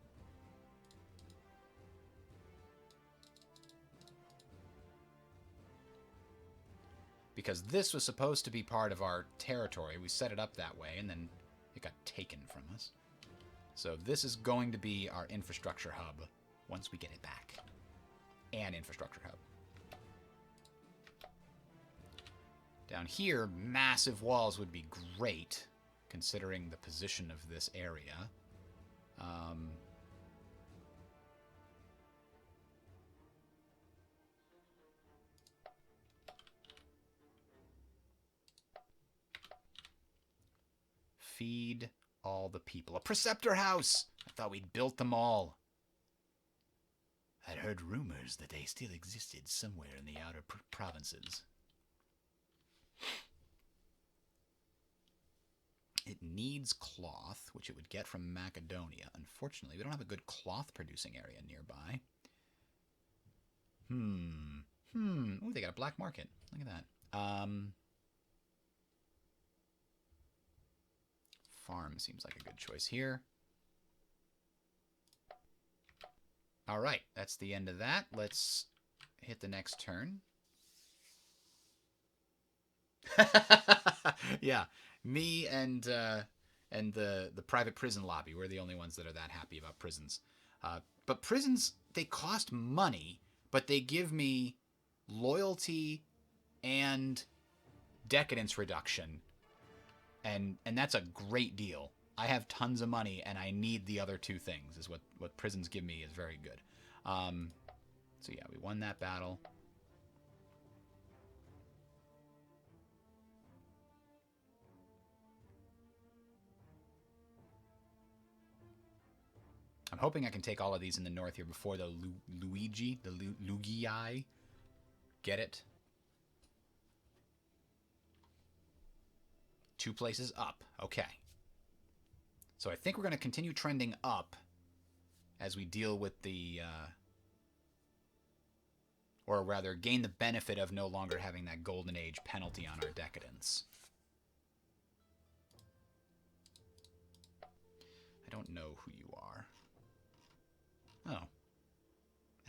Because this was supposed to be part of our territory. We set it up that way, and then it got taken from us. So this is going to be our infrastructure hub once we get it back. An infrastructure hub. Down here, massive walls would be great, considering the position of this area. Feed all the people. A preceptor house! I thought we'd built them all. I'd heard rumors that they still existed somewhere in the outer provinces. It needs cloth, which it would get from Macedonia. Unfortunately, we don't have a good cloth-producing area nearby. Ooh, they got a black market. Look at that. Farm seems like a good choice here. All right, that's the end of that. Let's hit the next turn. Yeah, me and the private prison lobby, we're the only ones that are that happy about prisons. But prisons, they cost money, but they give me loyalty and decadence reduction. And that's a great deal. I have tons of money, and I need the other two things, is what prisons give me is very good. So yeah, we won that battle. I'm hoping I can take all of these in the north here before the Lugii get it. 2 places up. Okay. So I think we're going to continue trending up as we deal with the... or rather, gain the benefit of no longer having that Golden Age penalty on our decadence. I don't know who you are. Oh.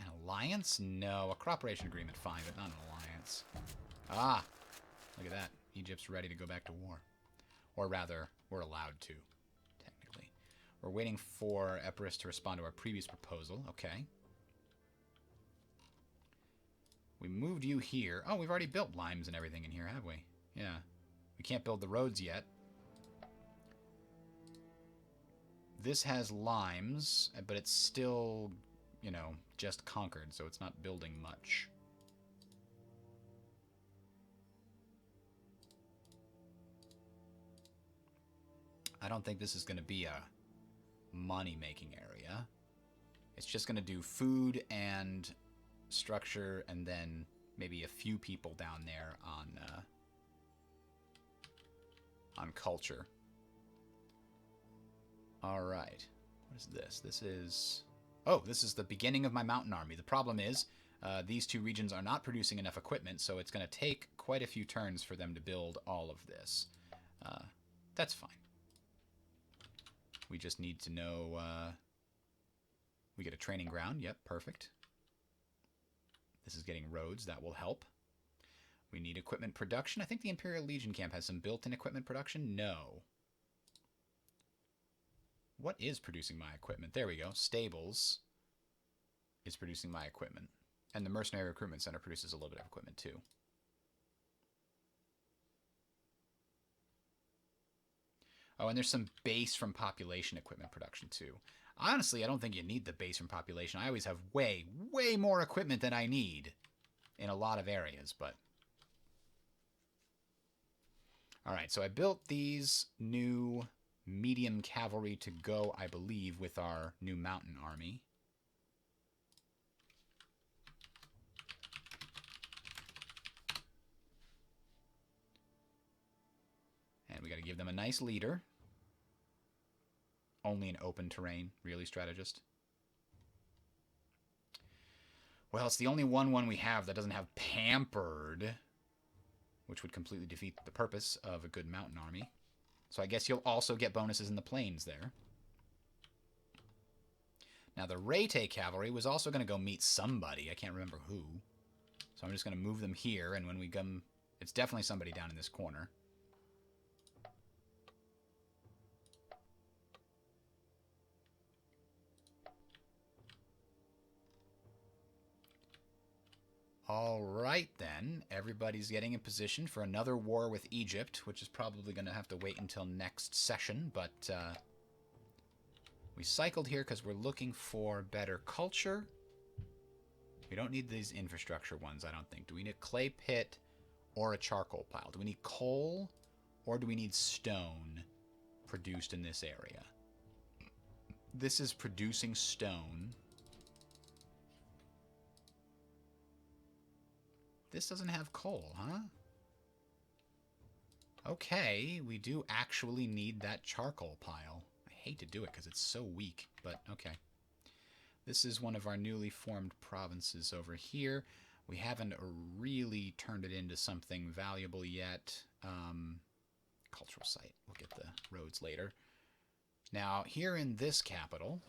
An alliance? No. A cooperation agreement, fine, but not an alliance. Ah! Look at that. Egypt's ready to go back to war. Or rather, we're allowed to, technically. We're waiting for Epirus to respond to our previous proposal. Okay. We moved you here. Oh, we've already built limes and everything in here, have we? Yeah. We can't build the roads yet. This has limes, but it's still, you know, just conquered, so it's not building much. I don't think this is going to be a money-making area. It's just going to do food and structure, and then maybe a few people down there on culture. All right. What is this? This is... Oh, this is the beginning of my mountain army. The problem is these 2 regions are not producing enough equipment, so it's going to take quite a few turns for them to build all of this. That's fine. We just need to know... we get a training ground. Yep, perfect. This is getting roads. That will help. We need equipment production. I think the Imperial Legion camp has some built-in equipment production. No. What is producing my equipment? There we go. Stables is producing my equipment. And the Mercenary Recruitment Center produces a little bit of equipment too. Oh, and there's some base from population equipment production too. Honestly, I don't think you need the base from population. I always have way, way more equipment than I need in a lot of areas, but... Alright, so I built these new medium cavalry to go, I believe, with our new mountain army. And we got to give them a nice leader. Only in open terrain, really, strategist? Well, it's the only 1/1 we have that doesn't have pampered, which would completely defeat the purpose of a good mountain army. So I guess you'll also get bonuses in the plains there. Now the Rete cavalry was also going to go meet somebody. I can't remember who. So I'm just going to move them here, and when we come... It's definitely somebody down in this corner. All right, then. Everybody's getting in position for another war with Egypt, which is probably going to have to wait until next session, but we cycled here because we're looking for better culture. We don't need these infrastructure ones, I don't think. Do we need a clay pit or a charcoal pile? Do we need coal or do we need stone produced in this area? This is producing stone. This doesn't have coal, huh? Okay, we do actually need that charcoal pile. I hate to do it because it's so weak, but okay. This is one of our newly formed provinces over here. We haven't really turned it into something valuable yet. Cultural site. We'll get the roads later. Now, here in this capital...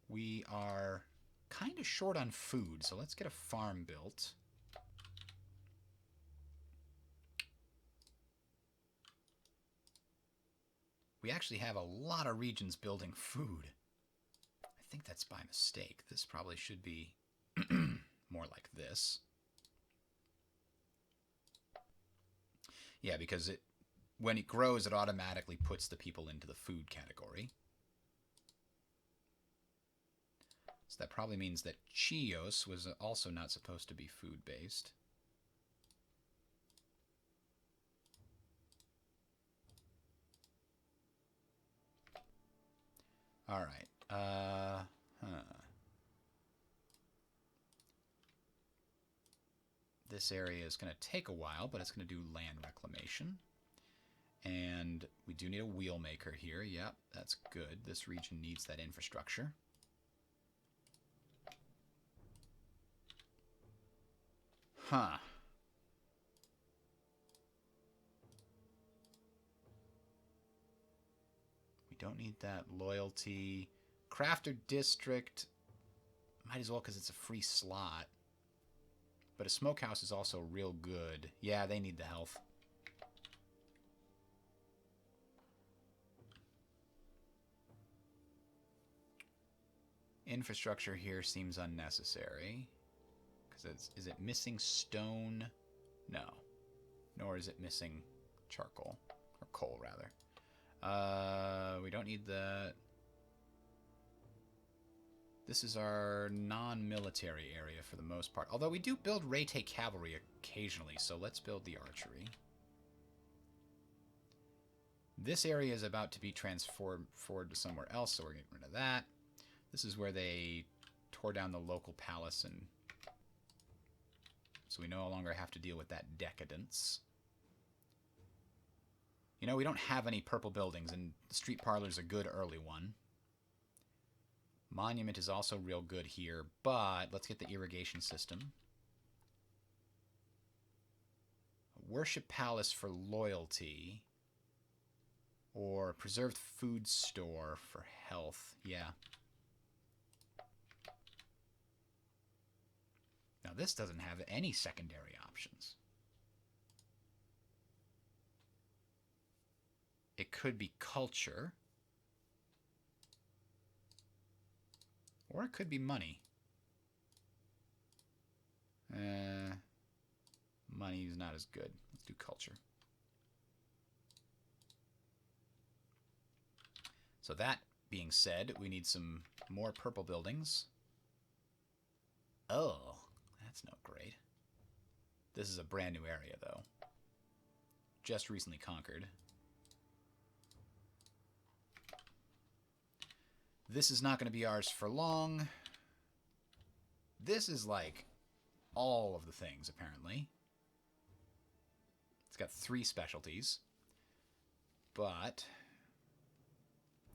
we are kind of short on food, so let's get a farm built. We actually have a lot of regions building food. I think that's by mistake. This probably should be more like this. Yeah, because when it grows, it automatically puts the people into the food category. So that probably means that Chios was also not supposed to be food-based. All right. This area is going to take a while, but it's going to do land reclamation. And we do need a wheel maker here. Yep, that's good. This region needs that infrastructure. Huh. We don't need that loyalty. Crafter district. Might as well because it's a free slot. But a smokehouse is also real good. Yeah, they need the health. Infrastructure here seems unnecessary. Because is it missing stone? No. Nor is it missing charcoal. Or coal, rather. We don't need that. This is our non-military area for the most part. Although we do build Rete cavalry occasionally, so let's build the archery. This area is about to be transformed forward to somewhere else, so we're getting rid of that. This is where they tore down the local palace, and so we no longer have to deal with that decadence. You know, we don't have any purple buildings, and the street parlor's a good early one. Monument is also real good here, but let's get the irrigation system. Worship Palace for loyalty. Or preserved food store for health. Yeah. Now this doesn't have any secondary options. It could be culture. Or it could be money. Money's not as good. Let's do culture. So that being said, we need some more purple buildings. Oh, that's no great. This is a brand new area, though. Just recently conquered. This is not going to be ours for long. This is like all of the things, apparently. It's got 3 specialties. But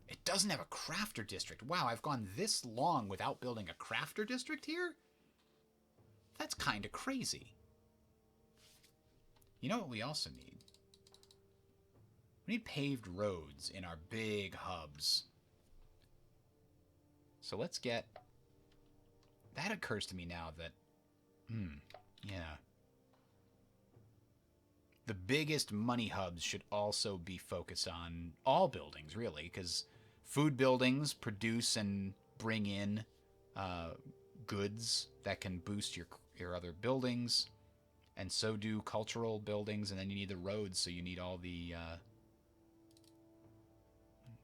it doesn't have a crafter district. Wow, I've gone this long without building a crafter district here? That's kind of crazy. You know what we also need? We need paved roads in our big hubs. So let's get... That occurs to me now that... yeah. The biggest money hubs should also be focused on all buildings, really, because food buildings produce and bring in goods that can boost your other buildings, and so do cultural buildings, and then you need the roads, so you need all the 1,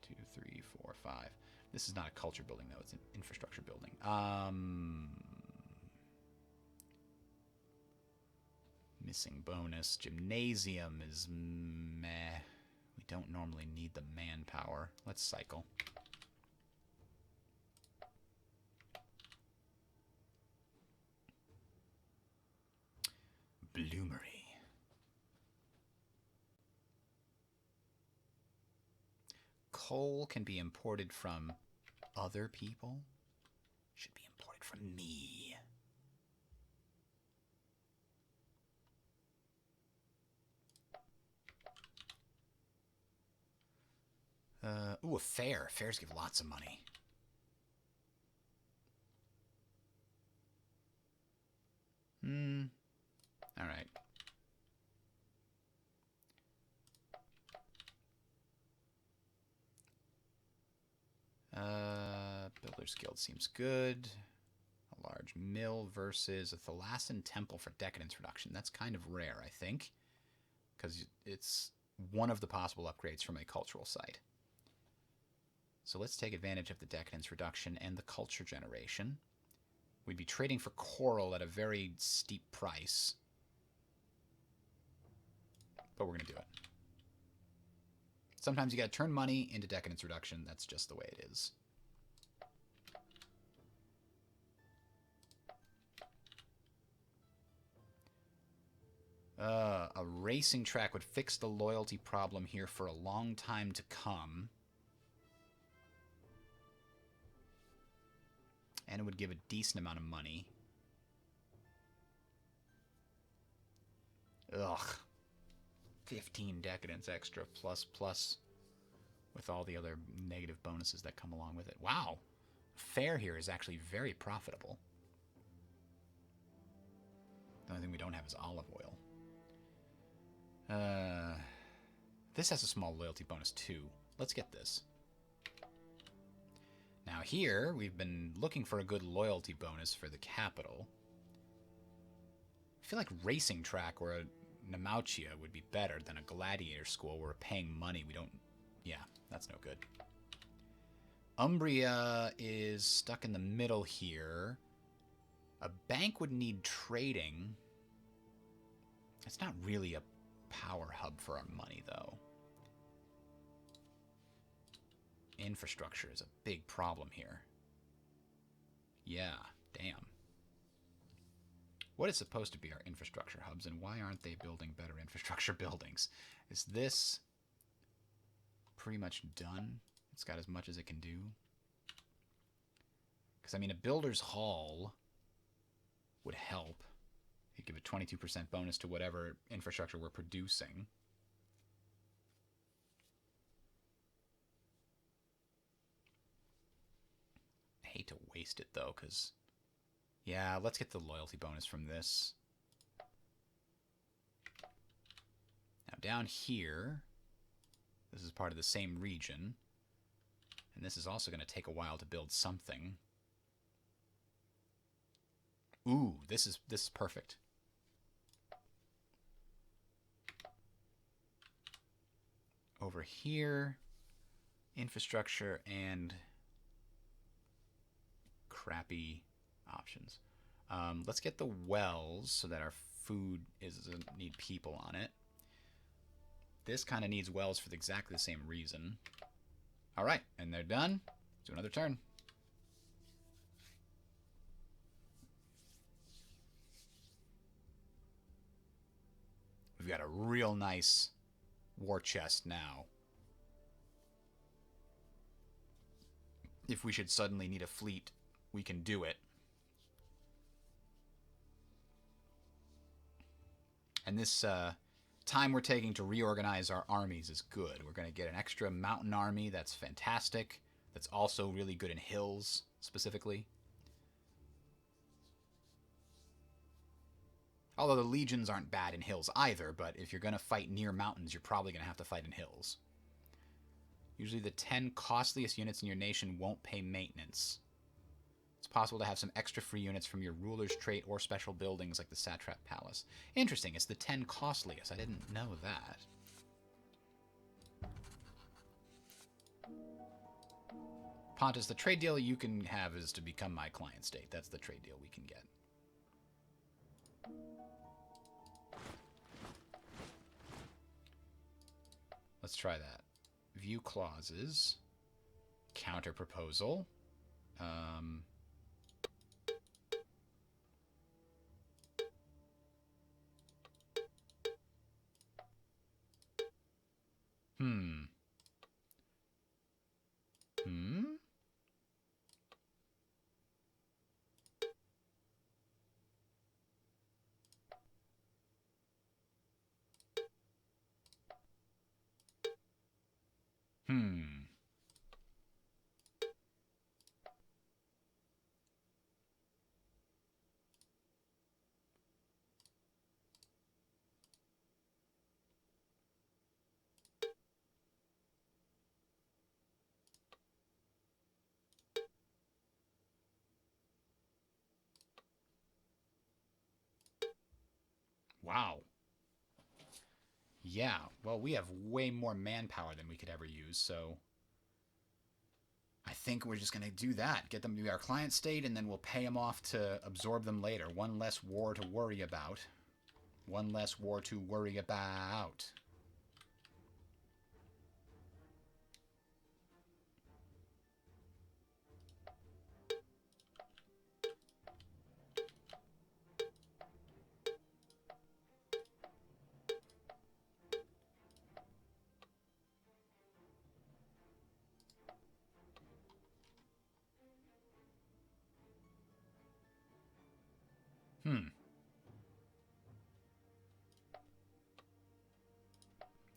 2, 3, 4, 5. This is not a culture building, though. It's an infrastructure building. Missing bonus. Gymnasium is meh. We don't normally need the manpower. Let's cycle. Bloomery. Coal can be imported from other people. Should be imported from me. Ooh, a fair. Fairs give lots of money. All right. Builder's Guild seems good. A large mill versus a Thalassan temple for decadence reduction. That's kind of rare, I think, because it's one of the possible upgrades from a cultural site. So let's take advantage of the decadence reduction and the culture generation. We'd be trading for coral at a very steep price. But we're going to do it. Sometimes you got to turn money into decadence reduction. That's just the way it is. A racing track would fix the loyalty problem here for a long time to come. And it would give a decent amount of money. Ugh. 15 decadence extra plus with all the other negative bonuses that come along with it. Wow. Fair here is actually very profitable. The only thing we don't have is olive oil. This has a small loyalty bonus too. Let's get this. Now here, we've been looking for a good loyalty bonus for the capital. I feel like racing track or a Nemauchia would be better than a gladiator school where we're paying money. We don't... Yeah, that's no good. Umbria is stuck in the middle here. A bank would need trading. It's not really a power hub for our money, though. Infrastructure is a big problem here. Yeah, damn. What is supposed to be our infrastructure hubs, and why aren't they building better infrastructure buildings? Is this pretty much done? It's got as much as it can do. Because, I mean, a builder's hall would help. It'd give a 22% bonus to whatever infrastructure we're producing. waste it, though, because... Yeah, let's get the loyalty bonus from this. Now, down here, this is part of the same region. And this is also going to take a while to build something. Ooh, this is perfect. Over here, infrastructure and crappy options. Let's get the wells so that our food doesn't need people on it. This kind of needs wells for exactly the same reason. All right, and they're done. Let's do another turn. We've got a real nice war chest now. If we should suddenly need a fleet, we can do it. And this time we're taking to reorganize our armies is good. We're going to get an extra mountain army that's fantastic. That's also really good in hills, specifically. Although the legions aren't bad in hills either, but if you're going to fight near mountains, you're probably going to have to fight in hills. Usually the 10 costliest units in your nation won't pay maintenance. It's possible to have some extra free units from your ruler's trait or special buildings like the Satrap Palace. Interesting, it's the 10 costliest. I didn't know that. Pontus, the trade deal you can have is to become my client state. That's the trade deal we can get. Let's try that. View clauses. Counter proposal. Wow. Yeah, well, we have way more manpower than we could ever use, so I think we're just going to do that. Get them to be our client state, and then we'll pay them off to absorb them later. One less war to worry about. One less war to worry about.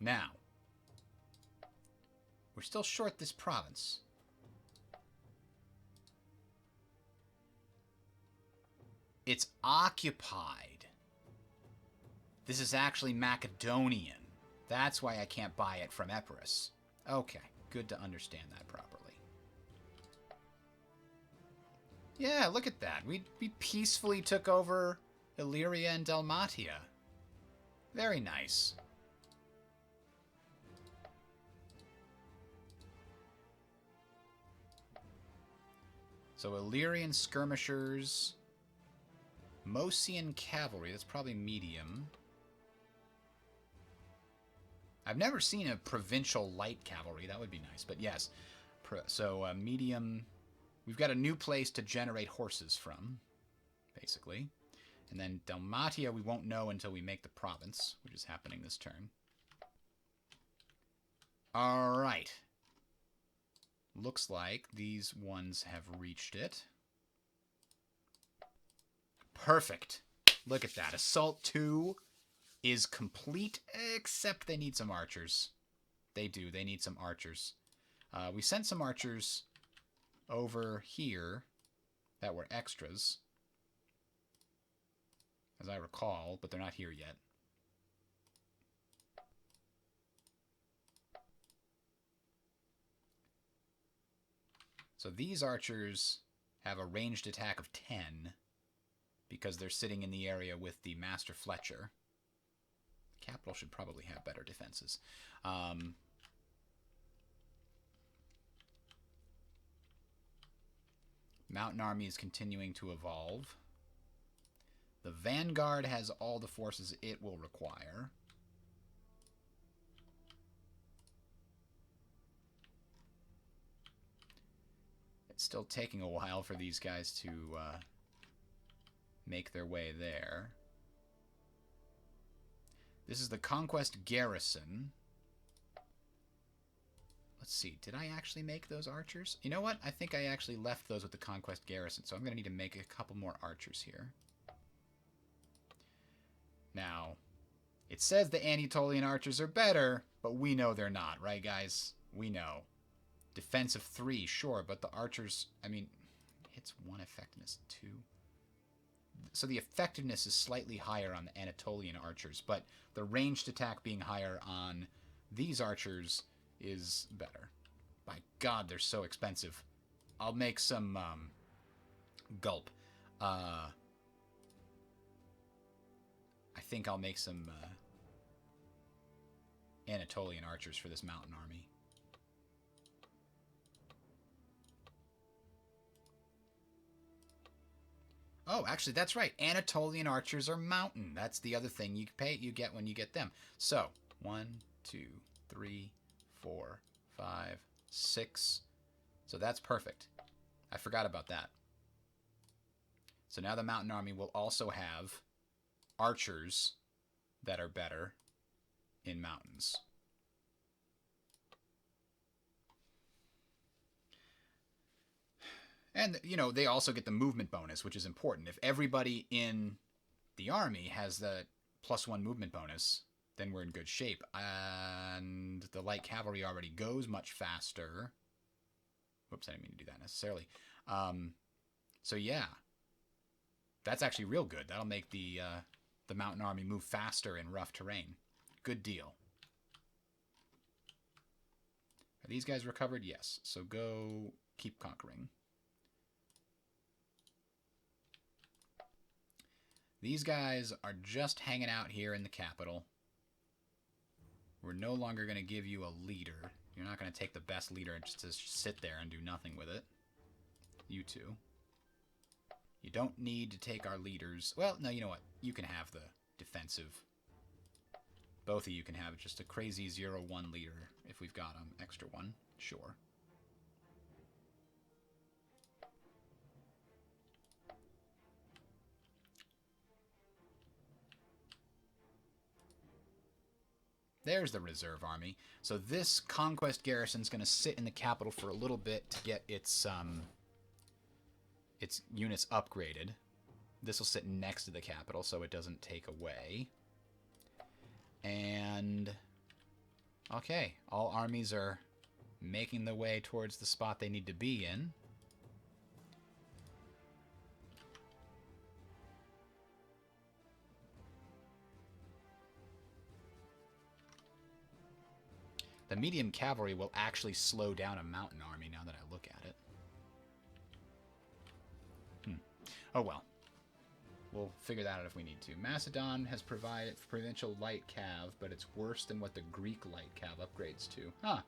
Now, we're still short this province. It's occupied. This is actually Macedonian. That's why I can't buy it from Epirus. Okay, good to understand that properly. Yeah, look at that. We peacefully took over Illyria and Dalmatia. Very nice. So Illyrian skirmishers, Mosian cavalry, that's probably medium. I've never seen a provincial light cavalry, that would be nice, but yes. So medium, we've got a new place to generate horses from, basically. And then Dalmatia we won't know until we make the province, which is happening this turn. Alright. Looks like these ones have reached it. Perfect. Look at that. Assault 2 is complete, except they need some archers. They do. They need some archers. We sent some archers over here that were extras, as I recall, but they're not here yet. So these archers have a ranged attack of 10 because they're sitting in the area with the Master Fletcher. The capital should probably have better defenses. Mountain Army is continuing to evolve. The Vanguard has all the forces it will require. It's still taking a while for these guys to make their way there. This is the Conquest Garrison. Let's see, did I actually make those archers? You know what? I think I actually left those with the Conquest Garrison, so I'm going to need to make a couple more archers here. Now, it says the Anatolian archers are better, but we know they're not, right, guys? We know. Defense of 3, sure, but the archers, I mean, hits 1, effectiveness 2. So the effectiveness is slightly higher on the Anatolian archers, but the ranged attack being higher on these archers is better. By God, they're so expensive. I'll make some gulp. I think I'll make some Anatolian archers for this mountain army. Oh, actually, that's right. Anatolian archers are mountain. That's the other thing you get when you get them. So 1, 2, 3, 4, 5, 6. So that's perfect. I forgot about that. So now the mountain army will also have archers that are better in mountains. And, you know, they also get the movement bonus, which is important. If everybody in the army has the +1 movement bonus, then we're in good shape. And the light cavalry already goes much faster. Whoops, I didn't mean to do that necessarily. So yeah, that's actually real good. That'll make the mountain army move faster in rough terrain. Good deal. Are these guys recovered? Yes. So go keep conquering. These guys are just hanging out here in the capital. We're no longer going to give you a leader. You're not going to take the best leader and just sit there and do nothing with it. You two. You don't need to take our leaders. Well, no, you know what? You can have the defensive. Both of you can have just a crazy 0-1 leader if we've got an extra one. Sure. There's the reserve army. So this conquest garrison is going to sit in the capital for a little bit to get its units upgraded. This will sit next to the capital so it doesn't take away. And okay, all armies are making their way towards the spot they need to be in. The medium cavalry will actually slow down a mountain army now that I look at it. Oh well. We'll figure that out if we need to. Macedon has provided provincial light cav, but it's worse than what the Greek light cav upgrades to. Huh.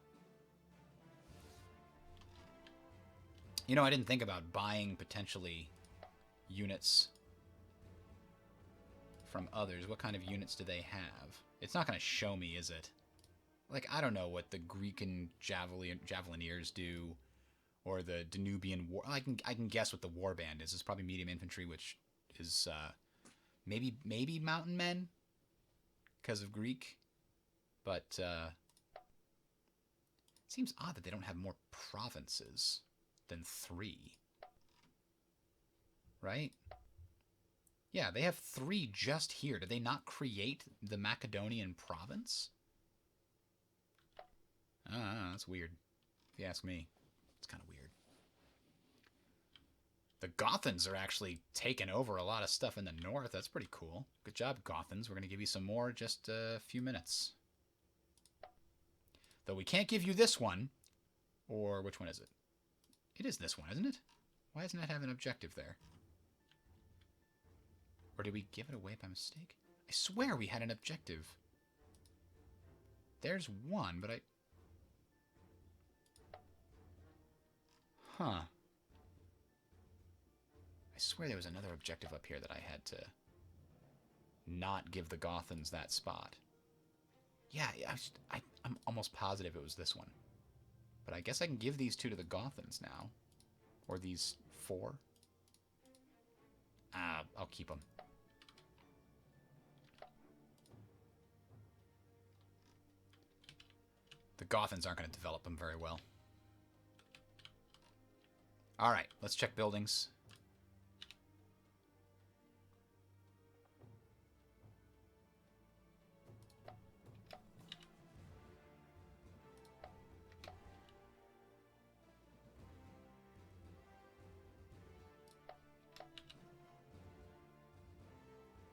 You know, I didn't think about buying potentially units from others. What kind of units do they have? It's not going to show me, is it? Like, I don't know what the Greek and Javelineers do, or the Danubian war. I can guess what the warband is. It's probably medium infantry, which is maybe mountain men because of Greek, but it seems odd that they don't have more provinces than 3, right? Yeah, they have 3 just here. Did they not create the Macedonian province? That's weird, if you ask me. It's kind of weird. The Gothans are actually taking over a lot of stuff in the north. That's pretty cool. Good job, Gothans. We're going to give you some more in just a few minutes. Though we can't give you this one. Or which one is it? It is this one, isn't it? Why doesn't it have an objective there? Or did we give it away by mistake? I swear we had an objective. There's one, but I... Huh. I swear there was another objective up here that I had to not give the Gothans that spot. Yeah, I'm almost positive it was this one. But I guess I can give these 2 to the Gothans now. Or these 4. I'll keep them. The Gothans aren't going to develop them very well. Alright, let's check buildings.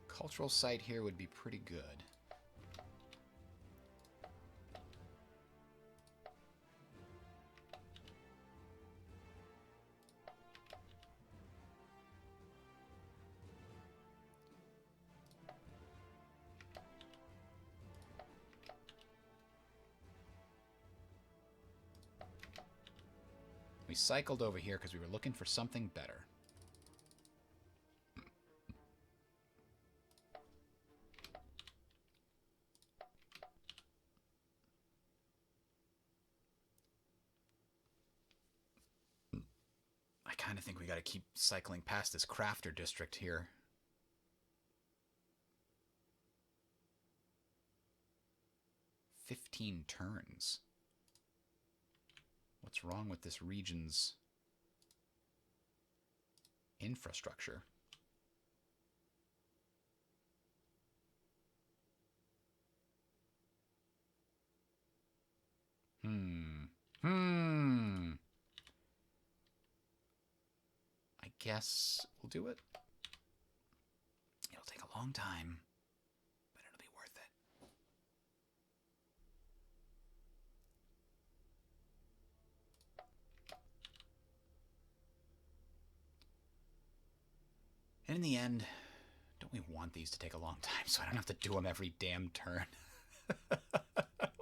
Cultural site here would be pretty good. We cycled over here because we were looking for something better. I kind of think we got to keep cycling past this crafter district here. "15 turns. What's wrong with this region's infrastructure? I guess we'll do it. It'll take a long time, but it'll be worth it. And in the end, don't we want these to take a long time so I don't have to do them every damn turn?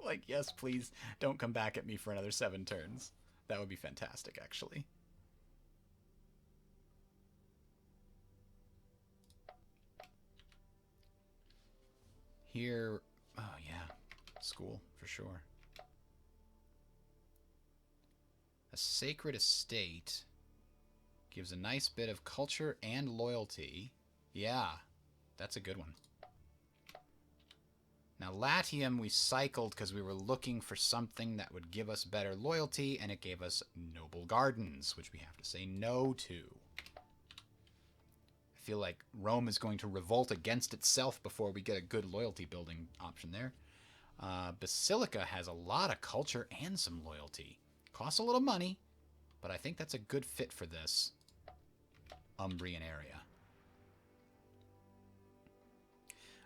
Like, yes, please don't come back at me for another 7 turns. That would be fantastic, actually. Here, oh yeah, school, for sure. A sacred estate gives a nice bit of culture and loyalty. Yeah, that's a good one. Now, Latium we cycled because we were looking for something that would give us better loyalty, and it gave us noble gardens, which we have to say no to. I feel like Rome is going to revolt against itself before we get a good loyalty building option there. Basilica has a lot of culture and some loyalty. Costs a little money, but I think that's a good fit for this Umbrian area.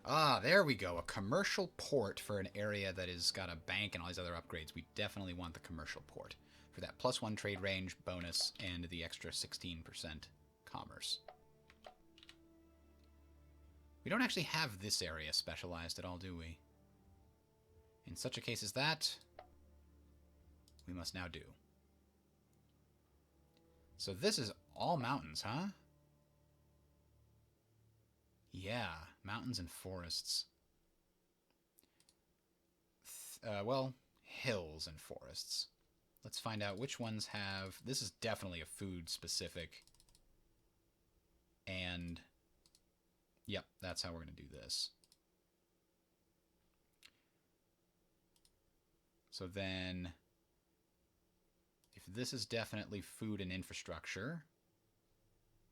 Ah, there we go. A commercial port for an area that has got a bank and all these other upgrades. We definitely want the commercial port for that +1 trade range bonus and the extra 16% commerce. We don't actually have this area specialized at all, do we? In such a case as that, we must now do. So this is all mountains, huh? Yeah, mountains and forests. Well, hills and forests. Let's find out which ones have... This is definitely a food-specific. And... Yep, that's how we're going to do this. So then... If this is definitely food and infrastructure...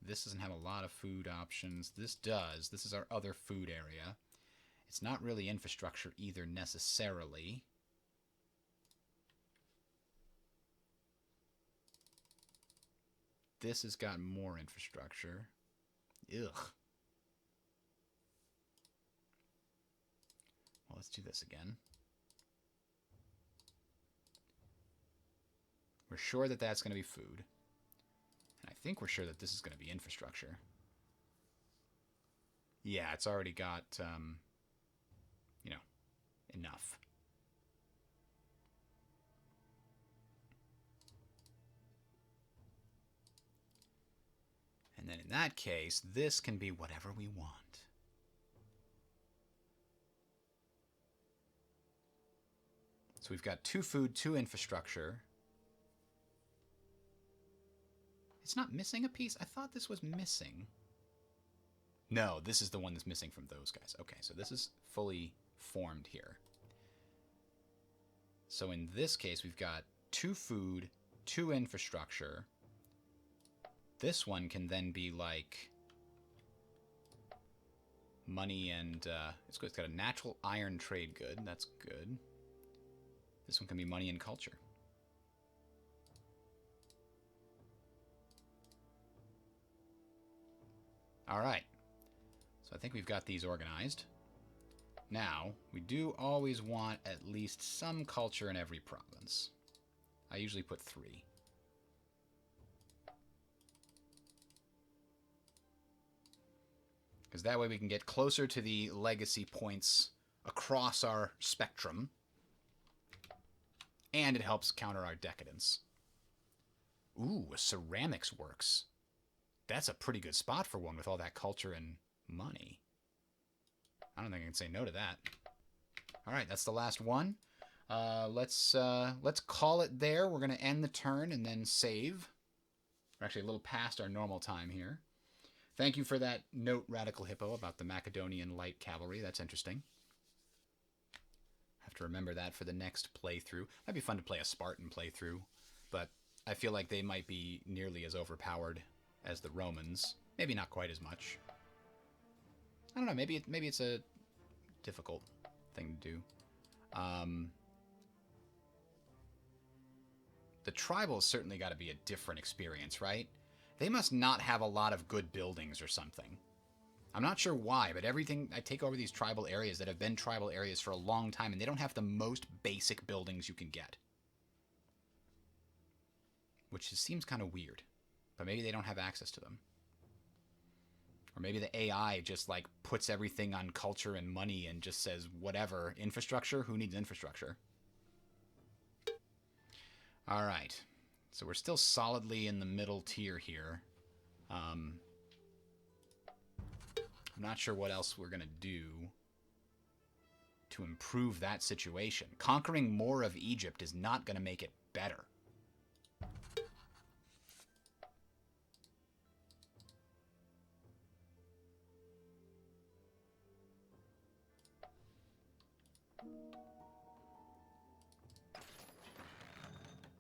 This doesn't have a lot of food options. This does. This is our other food area. It's not really infrastructure either, necessarily. this has got more infrastructure. Ugh. Well, let's do this again. We're sure that that's going to be food. And I think we're sure that this is going to be infrastructure. Yeah, it's already got, you know, enough. And then in that case, this can be whatever we want. So we've got 2 food, 2 infrastructure. It's not missing a piece? I thought this was missing. No, this is the one that's missing from those guys. Okay, so this is fully formed here. So in this case, we've got 2 food, 2 infrastructure. This one can then be like money and it's got a natural iron trade good. That's good. This one can be money and culture. All right. So I think we've got these organized. Now, we do always want at least some culture in every province. I usually put 3. Because that way we can get closer to the legacy points across our spectrum. And it helps counter our decadence. Ooh, a ceramics works. That's a pretty good spot for one with all that culture and money. I don't think I can say no to that. All right, that's the last one. Let's call it there. We're going to end the turn and then save. We're actually a little past our normal time here. Thank you for that note, Radical Hippo, about the Macedonian light cavalry. That's interesting. Have to remember that for the next playthrough. That'd be fun to play a Spartan playthrough, but I feel like they might be nearly as overpowered as the Romans. Maybe not quite as much. I don't know. Maybe it's a difficult thing to do. The tribals certainly got to be a different experience, right? They must not have a lot of good buildings or something. I'm not sure why, but everything I take over these tribal areas that have been tribal areas for a long time, and they don't have the most basic buildings you can get. Which seems kind of weird. But maybe they don't have access to them. Or maybe the AI just like puts everything on culture and money and just says, whatever, infrastructure? Who needs infrastructure? All right. So we're still solidly in the middle tier here. I'm not sure what else we're going to do to improve that situation. Conquering more of Egypt is not going to make it better.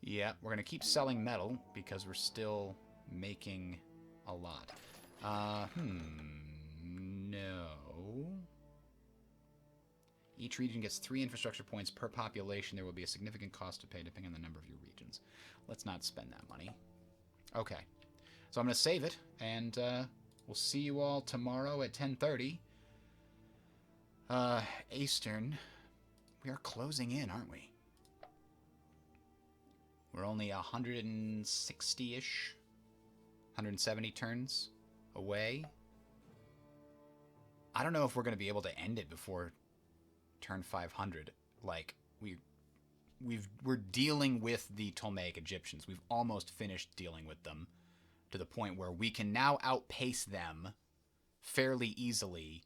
Yeah, we're going to keep selling metal because we're still making a lot. No. Each region gets 3 infrastructure points per population. There will be a significant cost to pay depending on the number of your regions. Let's not spend that money. Okay. So I'm going to save it, and we'll see you all tomorrow at 10:30. Eastern. We are closing in, aren't we? We're only 160-ish, 170 turns away. I don't know if we're going to be able to end it before turn 500. Like, we're dealing with the Ptolemaic Egyptians. We've almost finished dealing with them to the point where we can now outpace them fairly easily.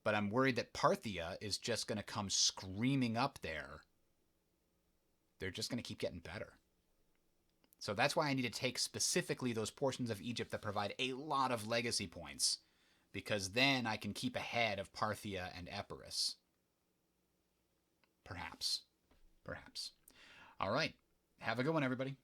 But I'm worried that Parthia is just going to come screaming up there. They're just going to keep getting better. So that's why I need to take specifically those portions of Egypt that provide a lot of legacy points, because then I can keep ahead of Parthia and Epirus. Perhaps. All right. Have a good one, everybody.